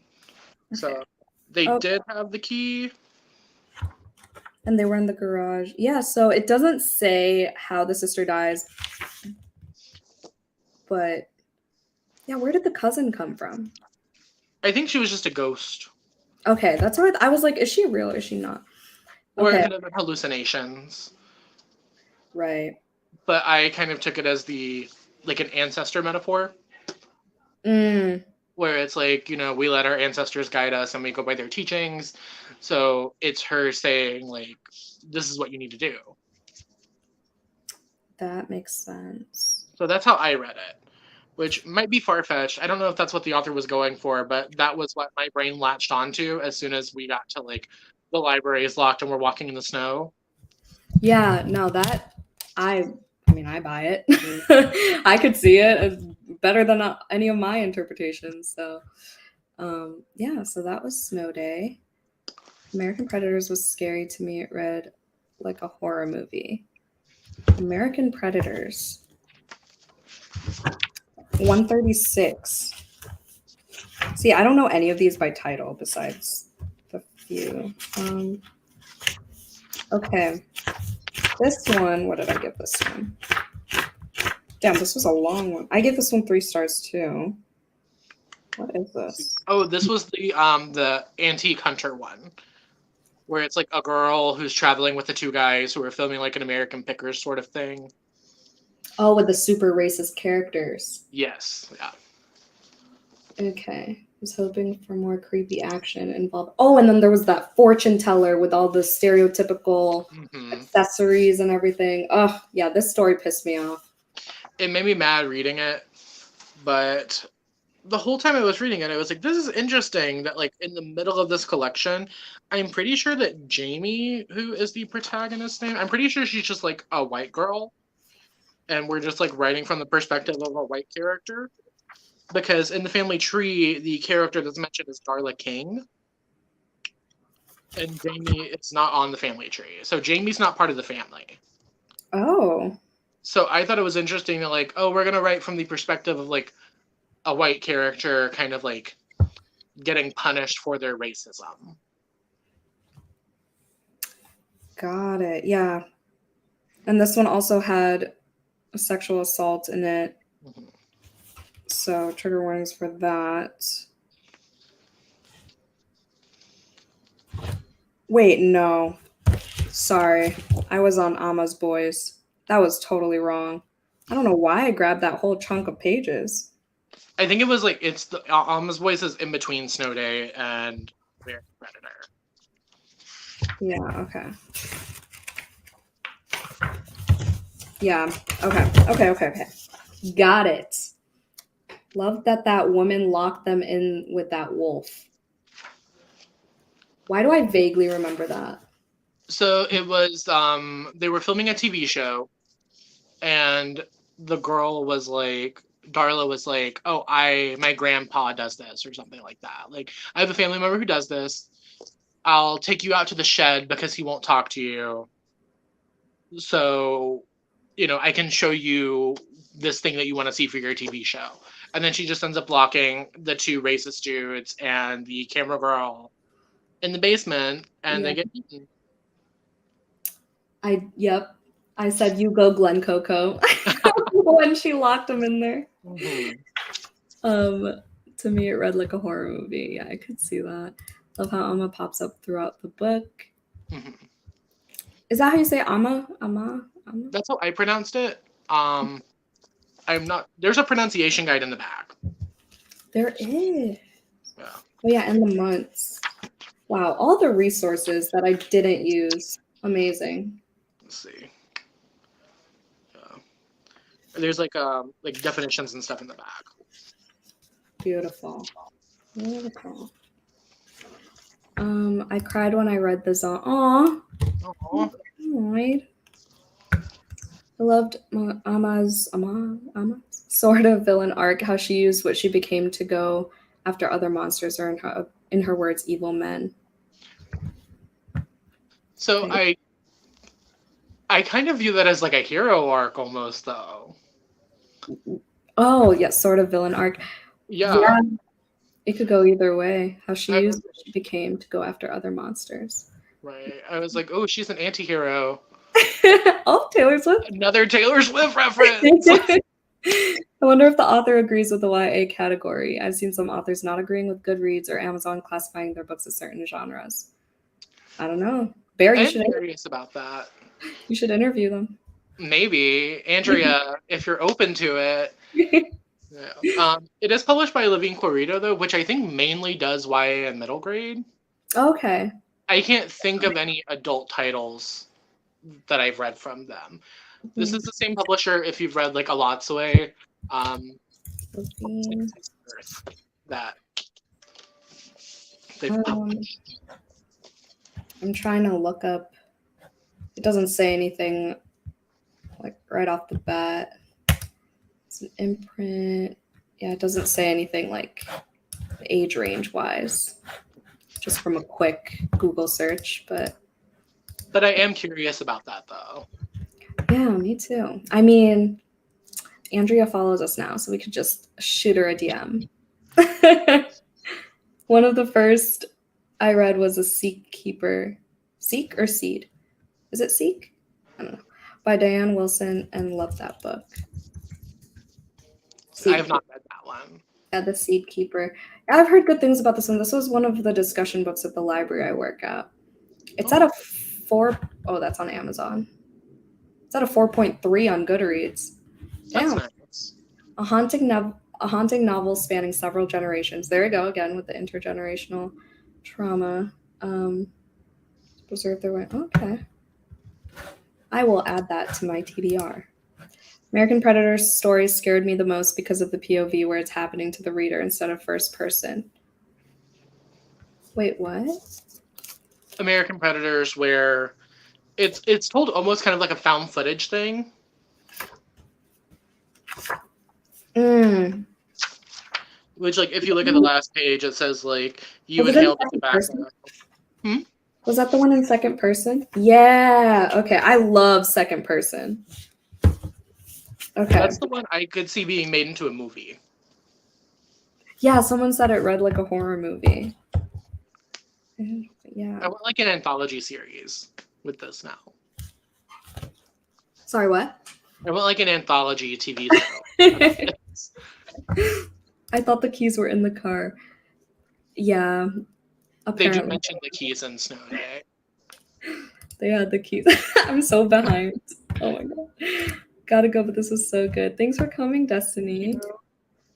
So Okay. they Oh, did have the key. and they were in the garage. Yeah, so it doesn't say how the sister dies, but yeah, where did the cousin come from? I think she was just a ghost. Okay, that's what I was like, is she real or is she not? Or it Okay, could have been hallucinations. right. But I kind of took it as like an ancestor metaphor. Mm, Where it's like, we let our ancestors guide us and we go by their teachings. So it's her saying, like, this is what you need to do. that makes sense. So that's how I read it, which might be far-fetched. I don't know if that's what the author was going for, but that was what my brain latched onto as soon as we got to, like, the library is locked and we're walking in the snow. Yeah, no, I mean, I buy it. I could see it as better than any of my interpretations. So, yeah, so that was Snow Day. American Predators was scary to me. It read like a horror movie. American Predators. 136. See, I don't know any of these by title besides the few. Okay. This one, what did I give this one? Damn, this was a long one. I gave this one 3 stars too. What is this? Oh, this was the antique hunter one, where it's like a girl who's traveling with the 2 guys who are filming like an American Pickers sort of thing. Oh, with the super racist characters. Yes, yeah. Okay. I was hoping for more creepy action involved. Oh, and then there was that fortune teller with all the stereotypical accessories and everything. Oh, yeah, this story pissed me off. It made me mad reading it, but the whole time I was reading it, I was like, this is interesting that, like, in the middle of this collection, I'm pretty sure that Jamie, who is the protagonist's name, I'm pretty sure she's just, like, a white girl, and we're just, like, writing from the perspective of a white character. Because in the family tree, the character that's mentioned is Darla King. And Jamie is not on the family tree. So Jamie's not part of the family. Oh. So I thought it was interesting that, like, oh, we're going to write from the perspective of, like, a white character kind of, like, getting punished for their racism. Got it. Yeah. And this one also had a sexual assault in it. Mm-hmm. So trigger warnings for that. Wait, no. Sorry. I was on Ama's Boys. That was totally wrong. I don't know why I grabbed that whole chunk of pages. I think it was like it's the Alma's Voice is in between Snow Day and American Predator. Yeah, okay. Yeah, okay. Got it. Love that woman locked them in with that wolf. Why do I vaguely remember that? So it was they were filming a TV show, and the girl was like, Darla was like, oh, my grandpa does this or something like that. Like, I have a family member who does this. I'll take you out to the shed because he won't talk to you. So, I can show you this thing that you want to see for your TV show. And then she just ends up blocking the 2 racist dudes and the camera girl in the basement, and they get eaten. Yep. I said, you go, Glen Coco. When she locked him in there. Mm-hmm. To me, it read like a horror movie. Yeah, I could see that. Love how Amma pops up throughout the book. Mm-hmm. Is that how you say Amma? Amma? That's how I pronounced it. I'm not. There's a pronunciation guide in the back. There is. Yeah. Oh yeah, and the months. Wow, all the resources that I didn't use. Amazing. Let's see. There's like definitions and stuff in the back. Beautiful. Beautiful. I cried when I read the Aw. Aw. I loved Ama's sort of villain arc, how she used what she became to go after other monsters, or in her words, evil men. So Okay. I kind of view that as like a hero arc almost, though. Oh, yes, sort of villain arc. Yeah. It could go either way. How she I- used what she became to go after other monsters. Right. I was like, oh, she's an anti-hero. Oh, Taylor Swift. Another Taylor Swift reference. I wonder if the author agrees with the YA category. I've seen some authors not agreeing with Goodreads or Amazon classifying their books as certain genres. I don't know. Barry, I'm curious about that. you should interview them. Maybe. Andrea, if you're open to it. Yeah. It is published by Living Corrido, though, which I think mainly does YA and middle grade. Okay. I can't think of any adult titles that I've read from them. This is the same publisher if you've read like A Lot's Way. That they've published. I'm trying to look up. It doesn't say anything like right off the bat. It's an imprint. Yeah, it doesn't say anything like age range wise. Just from a quick Google search, but I am curious about that though. Yeah, me too. I mean, Andrea follows us now, so we could just shoot her a DM. One of the first I read was a Seek Keeper. Seek or Seed? Is it Seek? I don't know. By Diane Wilson, and loved that book. I have not read that one. Yeah, The Seed Keeper. I've heard good things about this one. This was one of the discussion books at the library I work at. It's at a 4. Oh, that's on Amazon. It's at a 4.3 on Goodreads. Damn. That's nice. A haunting novel spanning several generations. There we go again with the intergenerational trauma. Preserve their way. Okay. I will add that to my TBR. American Predator's stories scared me the most because of the POV where it's happening to the reader instead of first person. Wait, what? American Predators, where it's told almost kind of like a found footage thing. Which, like, if you look at the last page, it says like you inhaled the tobacco. Was that the one in second person? Yeah. Okay. I love second person. Okay. That's the one I could see being made into a movie. Yeah, someone said it read like a horror movie. Yeah. I want like an anthology series with this now. Sorry, what? I want like an anthology TV show. I thought the keys were in the car. Yeah. They do mention the keys in Snow Day. They had the keys. I'm so behind. Oh my god. Gotta go, but this was so good. Thanks for coming, Destiny.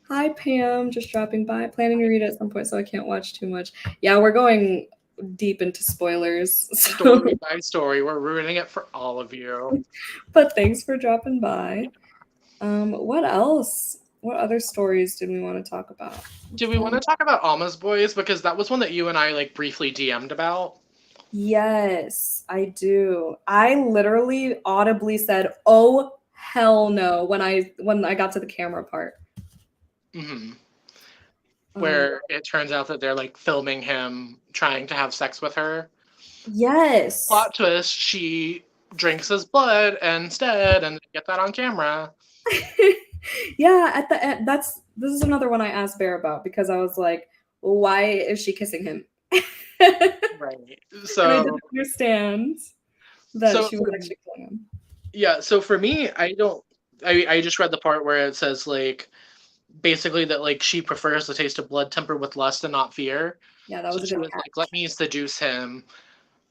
Hi, Pam. Just dropping by. Planning to read at some point, so I can't watch too much. Yeah, we're going deep into spoilers. Story by story. We're ruining it for all of you. But thanks for dropping by. What else? What other stories did we want to talk about? Do we want to talk about Alma's Boys? Because that was one that you and I like briefly DM'd about. Yes, I do. I literally audibly said, "Oh hell no," when I got to the camera part. Mm-hmm. Where it turns out that they're like filming him trying to have sex with her. Yes. Plot twist: she drinks his blood instead, and they get that on camera. Yeah, at the end, this is another one I asked Bear about because I was like, well, why is she kissing him? Right. So I didn't understand that she was actually killing him. Yeah, so for me, I just read the part where it says like basically that like she prefers the taste of blood tempered with lust and not fear. Yeah, that was a good one. Like, let me seduce him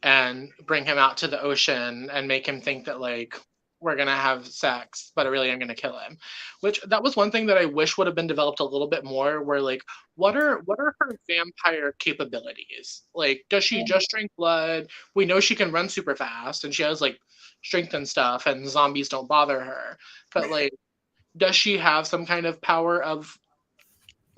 and bring him out to the ocean and make him think that like we're gonna have sex, but really I'm gonna kill him. Which that was one thing that I wish would have been developed a little bit more, where like what are her vampire capabilities? Like, does she just drink blood? We know she can run super fast and she has like strength and stuff and zombies don't bother her. But like, does she have some kind of power of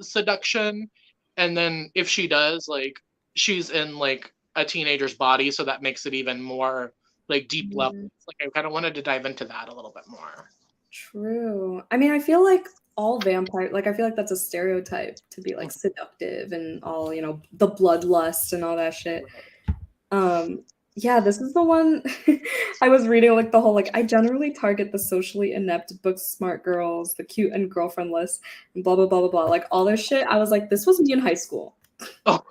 seduction, and then if she does, like, she's in like a teenager's body, so that makes it even more like deep level. Mm, Like I kind of wanted to dive into that a little bit more. true. I mean, I feel like all vampire, like I feel like that's a stereotype to be like Mhm. seductive and all, the bloodlust and all that shit. Um, yeah, this is the one I was reading like the whole like I generally target the socially inept, book smart girls, the cute and girlfriendless, and blah blah blah blah blah. Like all this shit. I was like, this was me in high school. Oh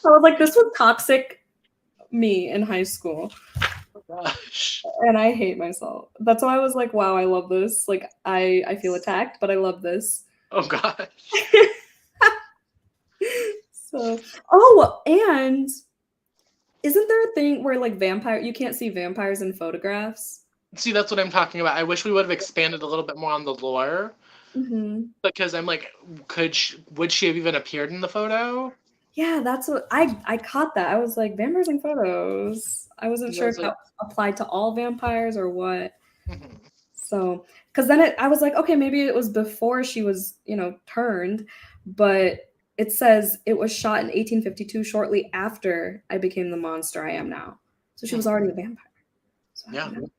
I was like, this was toxic me in high school. gosh. And I hate myself. That's why I was like, wow, I love this. Like I feel attacked, but I love this. Oh gosh. So oh, and isn't there a thing where like you can't see vampires in photographs? See, that's what I'm talking about. I wish we would have expanded a little bit more on the lore, Mm-hmm. because I'm like, would she have even appeared in the photo? Yeah, that's what I caught that. I was like, vampires in photos. I wasn't And I sure was if like, that applied to all vampires or what. mhm. So, because then I was like, okay, maybe it was before she was, turned, but it says it was shot in 1852, shortly after I became the monster I am now. So she was already a vampire. So I Yeah. don't know.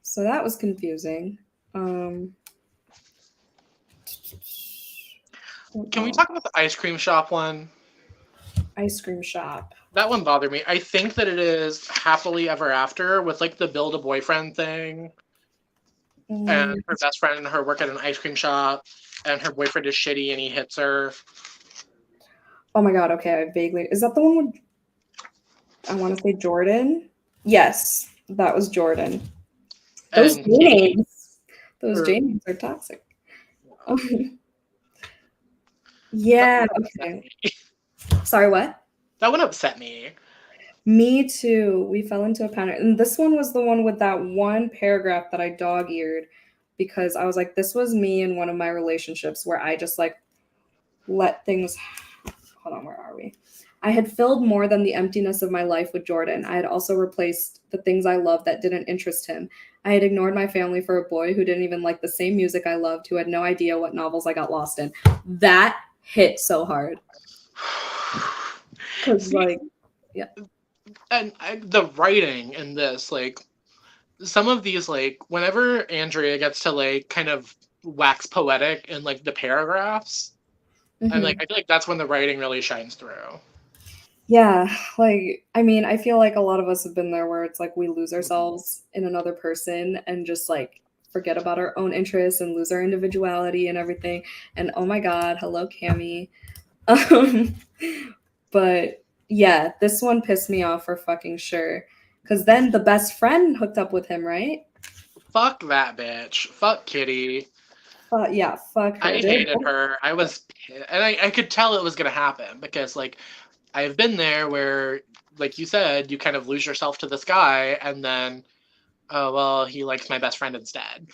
So that was confusing. Um, Can we talk about the ice cream shop one? ice cream shop. That one bothered me. I think that it is happily ever after with like the build a boyfriend thing, and Mm, her best friend and her work at an ice cream shop, and her boyfriend is shitty and he hits her. oh my god, okay, I vaguely is that the one with I want to say Jordan? Yes, that was Jordan. Those And J Katie, names. Those or J names are toxic. that Yeah, one upset okay. me. Sorry, what? That one upset me. Me too. We fell into a pattern. And this one was the one with that one paragraph that I dog-eared because I was like, this was me in one of my relationships where I just like let things hold on, where are we? I had filled more than the emptiness of my life with Jordan. I had also replaced the things I loved that didn't interest him. I had ignored my family for a boy who didn't even like the same music I loved, who had no idea what novels I got lost in. That hit so hard. Because, See, like, yeah. and the writing in this, like, some of these, like, whenever Andrea gets to like kind of wax poetic in like the paragraphs, and like Mm-hmm. I feel like that's when the writing really shines through. Yeah, like I mean, I feel like a lot of us have been there where it's like we lose Mhm. ourselves in another person and just like forget about our own interests and lose our individuality and everything. And oh my God, hello, Cami. Um, but yeah, this one pissed me off for fucking sure. Because then the best friend hooked up with him, right? Fuck that bitch. Fuck Kitty. Yeah, fuck her. I hated her. And I could tell it was gonna happen because like I've been there where, like you said, you kind of lose yourself to this guy, and then, oh well, he likes my best friend instead,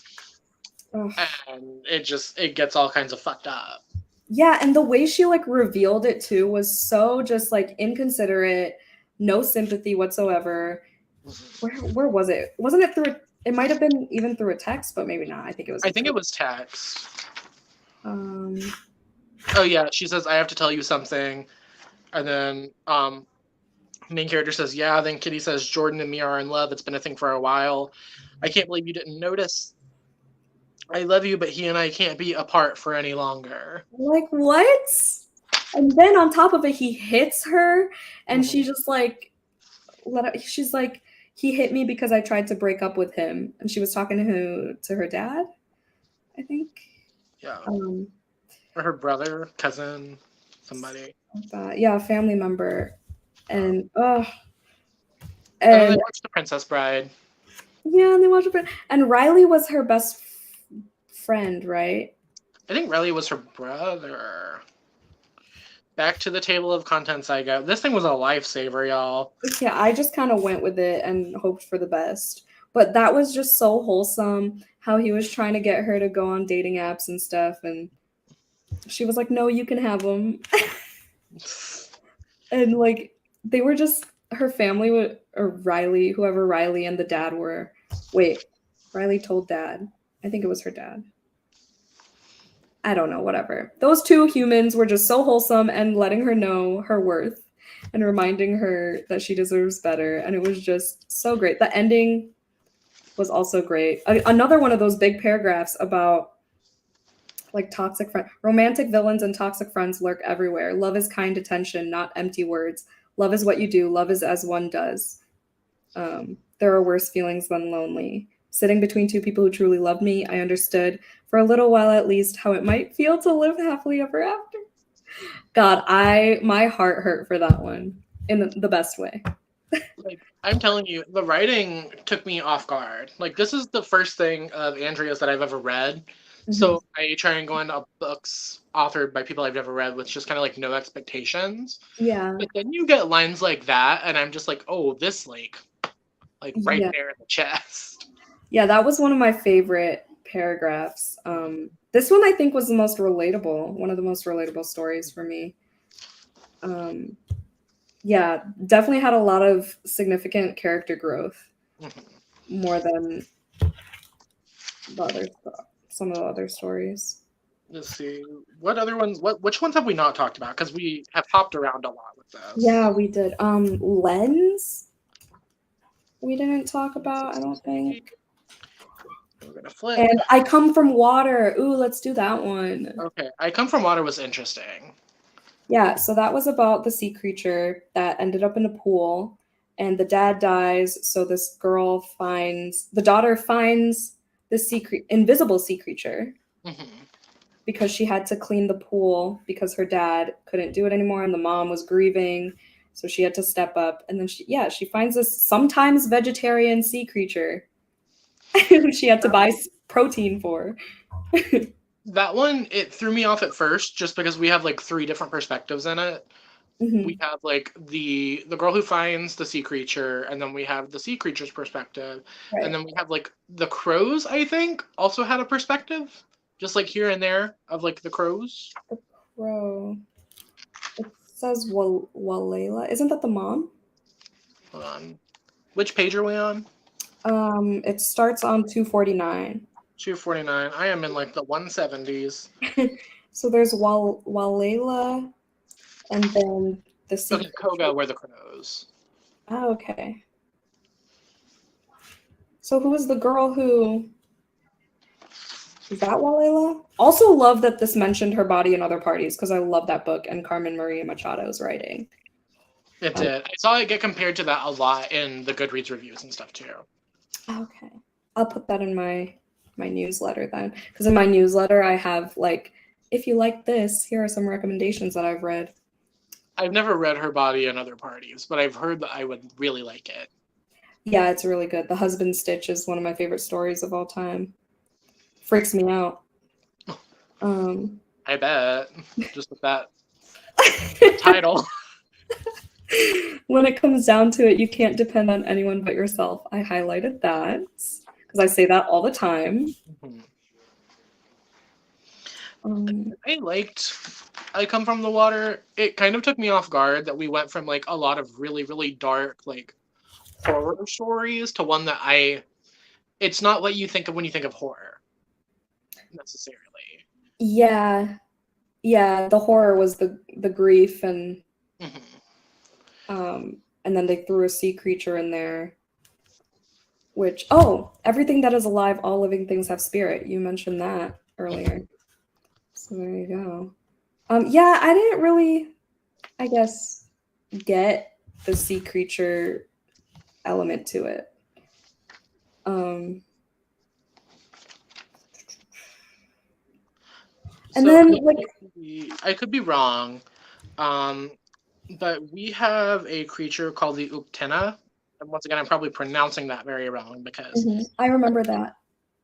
Ugh. and it gets all kinds of fucked up. Yeah, and the way she like revealed it too was so just like inconsiderate, no sympathy whatsoever. Mhm. Where was it? Wasn't it through it might have been even through a text, but maybe not. I think it was I think through it was text. um Oh yeah, she says I have to tell you something, and then main character says yeah. Then Kitty says Jordan and me are in love. It's been a thing for a while. I can't believe you didn't notice. I love you, but he and I can't be apart for any longer. like what? And then on top of it, he hits her and she Mhm. just like she's like he hit me because I tried to break up with him. And she was talking to her dad, I think. Yeah, Um or her brother, cousin, somebody. yeah, a family member. Yeah. And And then I and watched The Princess Bride. yeah, and they watched it. And Riley was her best friend, right? I think Riley was her brother. Back to the table of contents I go. This thing was a lifesaver, y'all. Yeah, I just kind of went with it and hoped for the best. But that was just so wholesome how he was trying to get her to go on dating apps and stuff. And she was like, no, you can have them. And like, they were just, her family, or Riley, whoever Riley and the dad were. Wait, Riley told dad. I think it was her dad. I don't know, whatever. Those two humans were just so wholesome and letting her know her worth and reminding her that she deserves better. And it was just so great. The ending was also great. Another one of those big paragraphs about like toxic friends. Romantic villains and toxic friends lurk everywhere. Love is kind attention, not empty words. Love is what you do. Love is as one does. There are worse feelings than lonely. Sitting between two people who truly loved me, I understood, for a little while at least, how it might feel to live happily ever after. God, my heart hurt for that one in the best way. Like, I'm telling you, the writing took me off guard. Like, this is the first thing of Andrea's that I've ever read. So I try and go into books authored by people I've never read with just kind of like no expectations. Yeah. But then you get lines like that, and I'm just like, oh, this like right Yeah. there in the chest. Yeah, that was one of my favorite paragraphs. This one I think was the most relatable, one of the most relatable stories for me. Yeah, definitely had a lot of significant character growth, more than some of the other stories. Let's see, what other ones? Which ones have we not talked about? Because we have hopped around a lot with this. Yeah, we did. Lens. We didn't talk about, I don't think. We're gonna flip. And I Come From Water. Ooh, let's do that one. Okay, I Come From Water was interesting. Yeah, so that was about the sea creature that ended up in a pool, and the dad dies. So this girl the daughter finds the invisible sea creature because she had to clean the pool because her dad couldn't do it anymore, and the mom was grieving, so she had to step up. And then she finds this sometimes vegetarian sea creature who she had to buy protein for. That one, it threw me off at first just because we have like 3 different perspectives in it. We have like the girl who finds the sea creature, and then we have the sea creature's perspective, right. And then we have like the crows, I think, also had a perspective, just like here and there of like the crows. The crow. It says Laura-Lea. Isn't that the mom? Hold on. Which page are we on? It starts on 249. 249. I am in like the 170s. So there's Laura-Lea, and then the sea. Okay, Koga were the crows. Oh, okay. So who is the girl who? Is that Laura-Lea? Also love that this mentioned her body in other parties, because I love that book and Carmen Maria Machado's writing. It did. I saw it get compared to that a lot in the Goodreads reviews and stuff too. Okay. I'll put that in my newsletter then. Because in my newsletter I have like, if you like this, here are some recommendations that I've read. I've never read her body in other parties, but I've heard that I would really like it. Yeah, it's really good. The Husband Stitch is one of my favorite stories of all time. Freaks me out. I bet. Just with that title. When it comes down to it, you can't depend on anyone but yourself. I highlighted that because I say that all the time. I liked I Come From the Water. It kind of took me off guard that we went from like a lot of really, really dark like horror stories to one that it's not what you think of when you think of horror necessarily. Yeah, the horror was the grief and and then they threw a sea creature in there, which everything that is alive, all living things have spirit. You mentioned that earlier. So there you go. Yeah, I didn't really, I guess, get the sea creature element to it. And so then, like, I could be wrong, but we have a creature called the Uktena. And once again, I'm probably pronouncing that very wrong because I remember that.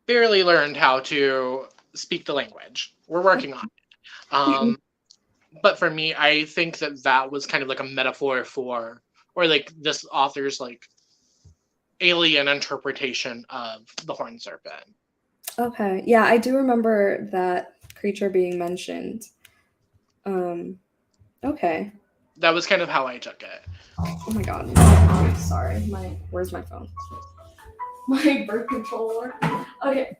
Barely learned how to speak the language. We're working on it. But for me, I think that was kind of like a metaphor for, or like this author's like alien interpretation of the horned serpent. Okay. Yeah, I do remember that creature being mentioned. Okay. That was kind of how I took it. Oh my god. Sorry. Where's my phone? My birth control. Okay.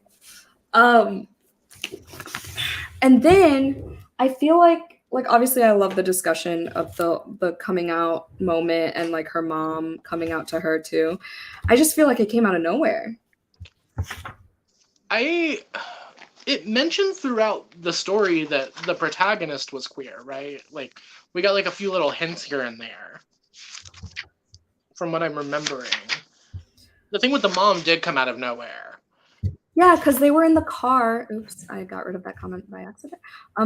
And And then I feel like obviously I love the discussion of the coming out moment and like her mom coming out to her too. I just feel like it came out of nowhere. It mentions throughout the story that the protagonist was queer, right? Like, we got like a few little hints here and there from what I'm remembering. The thing with the mom did come out of nowhere. Yeah, because they were in the car. Oops, I got rid of that comment by accident.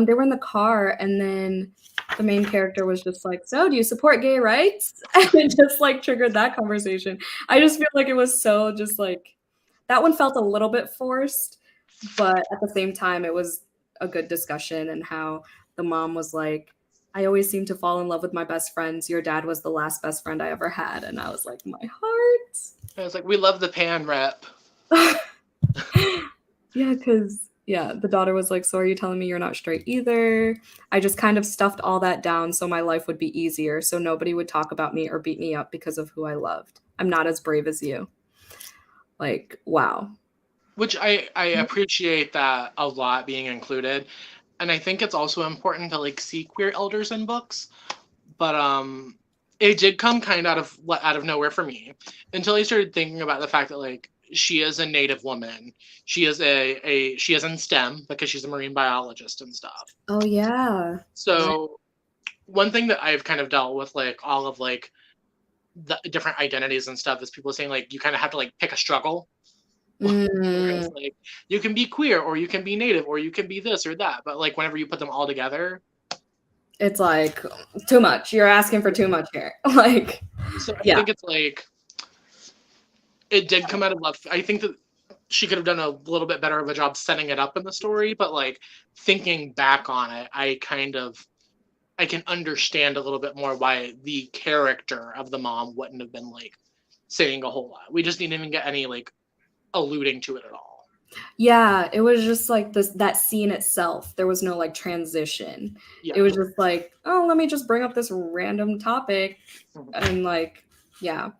They were in the car, and then the main character was just like, "So, do you support gay rights?" And it just like triggered that conversation. I just feel like it was so just like that one felt a little bit forced, but at the same time, it was a good discussion and how the mom was like, "I always seem to fall in love with my best friends. Your dad was the last best friend I ever had," and I was like, "My heart." I was like, we love the pan rep. Yeah, because the daughter was like, "So are you telling me you're not straight either? I just kind of stuffed all that down so my life would be easier, so nobody would talk about me or beat me up because of who I loved. I'm not as brave as you." Like, wow. Which I appreciate that a lot being included. And I think it's also important to like see queer elders in books. But it did come kind of out of nowhere for me until I started thinking about the fact that like she is a Native woman. She is she is in STEM because she's a marine biologist and stuff. Oh yeah. So one thing that I've kind of dealt with like all of like the different identities and stuff is people saying like you kind of have to like pick a struggle. Because like you can be queer or you can be Native or you can be this or that, but like whenever you put them all together, it's like too much. You're asking for too much here. Like, so I think it's like it did come out of love. I think that she could have done a little bit better of a job setting it up in the story, but like thinking back on it, I can understand a little bit more why the character of the mom wouldn't have been like saying a whole lot. We just didn't even get any like alluding to it at all. Yeah, it was just like that scene itself. There was no like transition. Yeah. It was just like, oh, let me just bring up this random topic and like, yeah.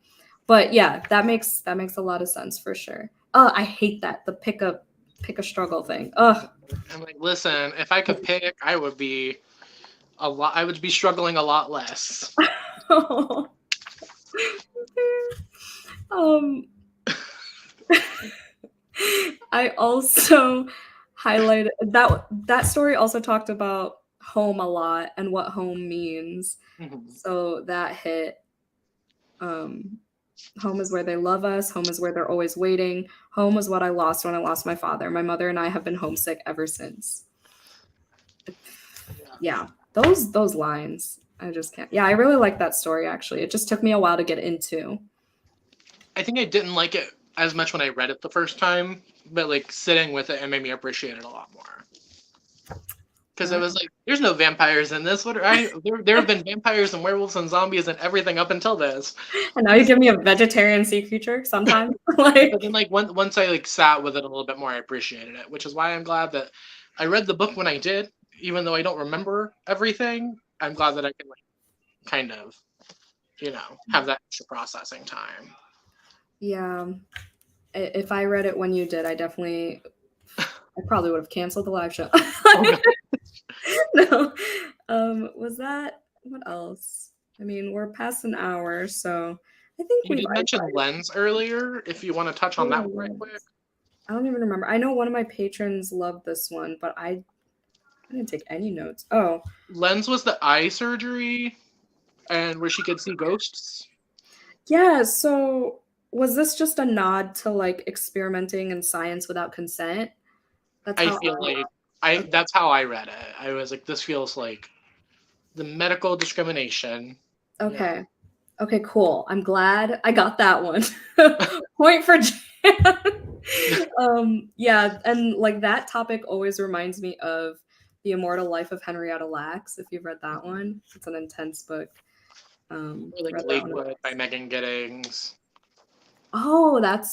But yeah, that makes a lot of sense for sure. Oh, I hate that. The pick a struggle thing. Ugh. I'm like, listen, if I could pick, I would be struggling a lot less. I also highlighted that story also talked about home a lot and what home means. So that hit. Home is where they love us. Home is where they're always waiting. Home was what I lost when I lost my father. My mother and I have been homesick ever since. Yeah, those lines. I just can't. Yeah, I really like that story, actually. It just took me a while to get into. I think I didn't like it as much when I read it the first time, but like sitting with it, it made me appreciate it a lot more. Because I was like, there's no vampires in this. There have been vampires and werewolves and zombies and everything up until this. And now you give me a vegetarian sea creature sometimes. Like, but then like once I like sat with it a little bit more, I appreciated it, which is why I'm glad that I read the book when I did, even though I don't remember everything. I'm glad that I can like kind of, have that extra processing time. Yeah. If I read it when you did, I probably would have canceled the live show. No. Was that what else? I mean, we're past an hour, so I think you did mention Lens earlier. If you want to touch on that real quick. I don't even remember. I know one of my patrons loved this one, but I didn't take any notes. Oh, Lens was the eye surgery, and where she could see ghosts. Yeah. So was this just a nod to like experimenting in science without consent? That's how I read it. I was like, this feels like the medical discrimination. Okay. Yeah. Okay, cool. I'm glad I got that one. Point for Jan. Yeah, and like that topic always reminds me of The Immortal Life of Henrietta Lacks, if you've read that one. It's an intense book. Like Lakewood by Megan Giddings. Oh, that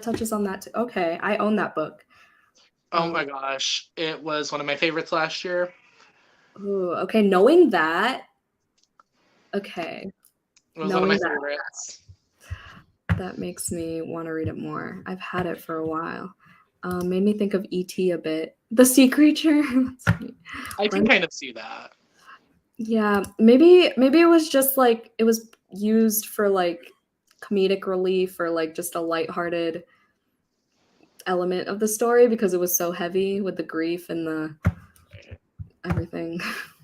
touches on that too. Okay, I own that book. Oh my gosh, it was one of my favorites last year. Ooh, okay, knowing that. Okay. It was one of my favorites. That makes me want to read it more. I've had it for a while. Made me think of E.T. a bit. The sea creature. I can kind of see that. Yeah, maybe it was just like it was used for like comedic relief or like just a lighthearted element of the story because it was so heavy with the grief and the everything.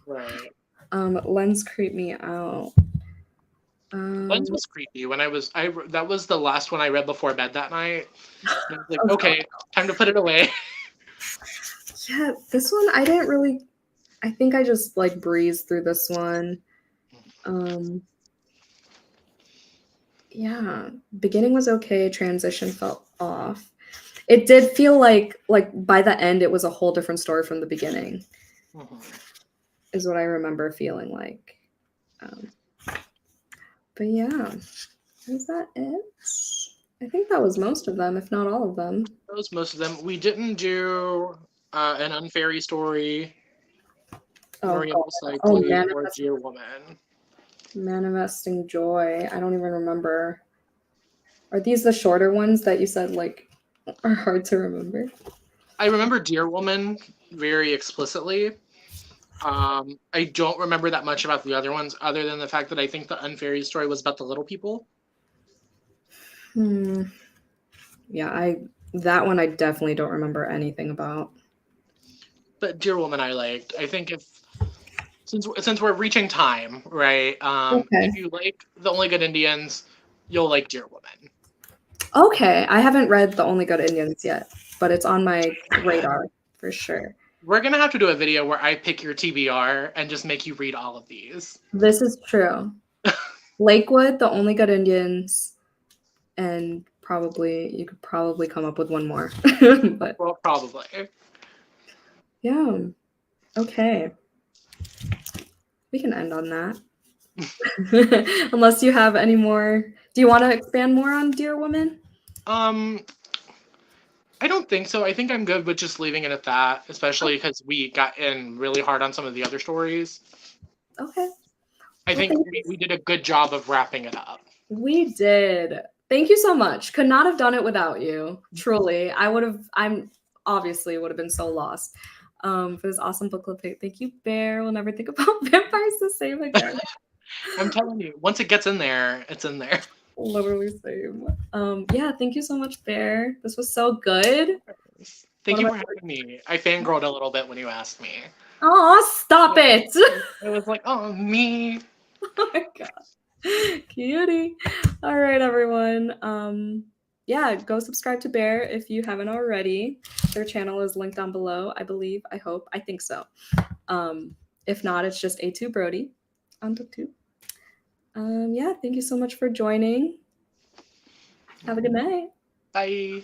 Right. Lens creeped me out. Lens was creepy when that was the last one I read before bed that night. And I was like, okay, time to put it away. Yeah, this one I didn't really. I think I just like breezed through this one. Yeah, beginning was okay. Transition felt off. It did feel like by the end it was a whole different story from the beginning. Is what I remember feeling like. But yeah, is that it? I think that was most of them, if not all of them. That was most of them. We didn't do an unfairy story. Or Dear Woman. Manifesting Joy. I don't even remember. Are these the shorter ones that you said like are hard to remember? I remember Dear Woman very explicitly. I don't remember that much about the other ones other than the fact that I think the unfairy story was about the little people. Yeah, that one I definitely don't remember anything about. But Dear Woman I liked. I think since we're reaching time, right? If you like The Only Good Indians, you'll like Dear Woman. Okay, I haven't read The Only Good Indians yet, but it's on my radar for sure. We're gonna have to do a video where I pick your TBR and just make you read all of these. This is true. Lakewood, The Only Good Indians, and you could probably come up with one more. But well, probably. Yeah. Okay. We can end on that. Unless you have any more. Do you want to expand more on Dear Woman? I don't think so. I think I'm good with just leaving it at that, especially because we got in really hard on some of the other stories. Okay. I think we did a good job of wrapping it up. We did. Thank you so much. Could not have done it without you. Truly. I'm obviously would have been so lost. For this awesome book club. Thank you, Bear. We'll never think about vampires the same again. I'm telling you, once it gets in there, it's in there. Literally same. Yeah, thank you so much, Bear. This was so good. Thank you for having me. I fangirled a little bit when you asked me. Oh, stop it. It was like, oh, me. Oh my god. Cutie. All right, everyone. Yeah, go subscribe to Bear if you haven't already. Their channel is linked down below, I believe. I hope. I think so. If not, it's just A2 Brody on BookTube. Yeah, thank you so much for joining. Have a good night. Bye.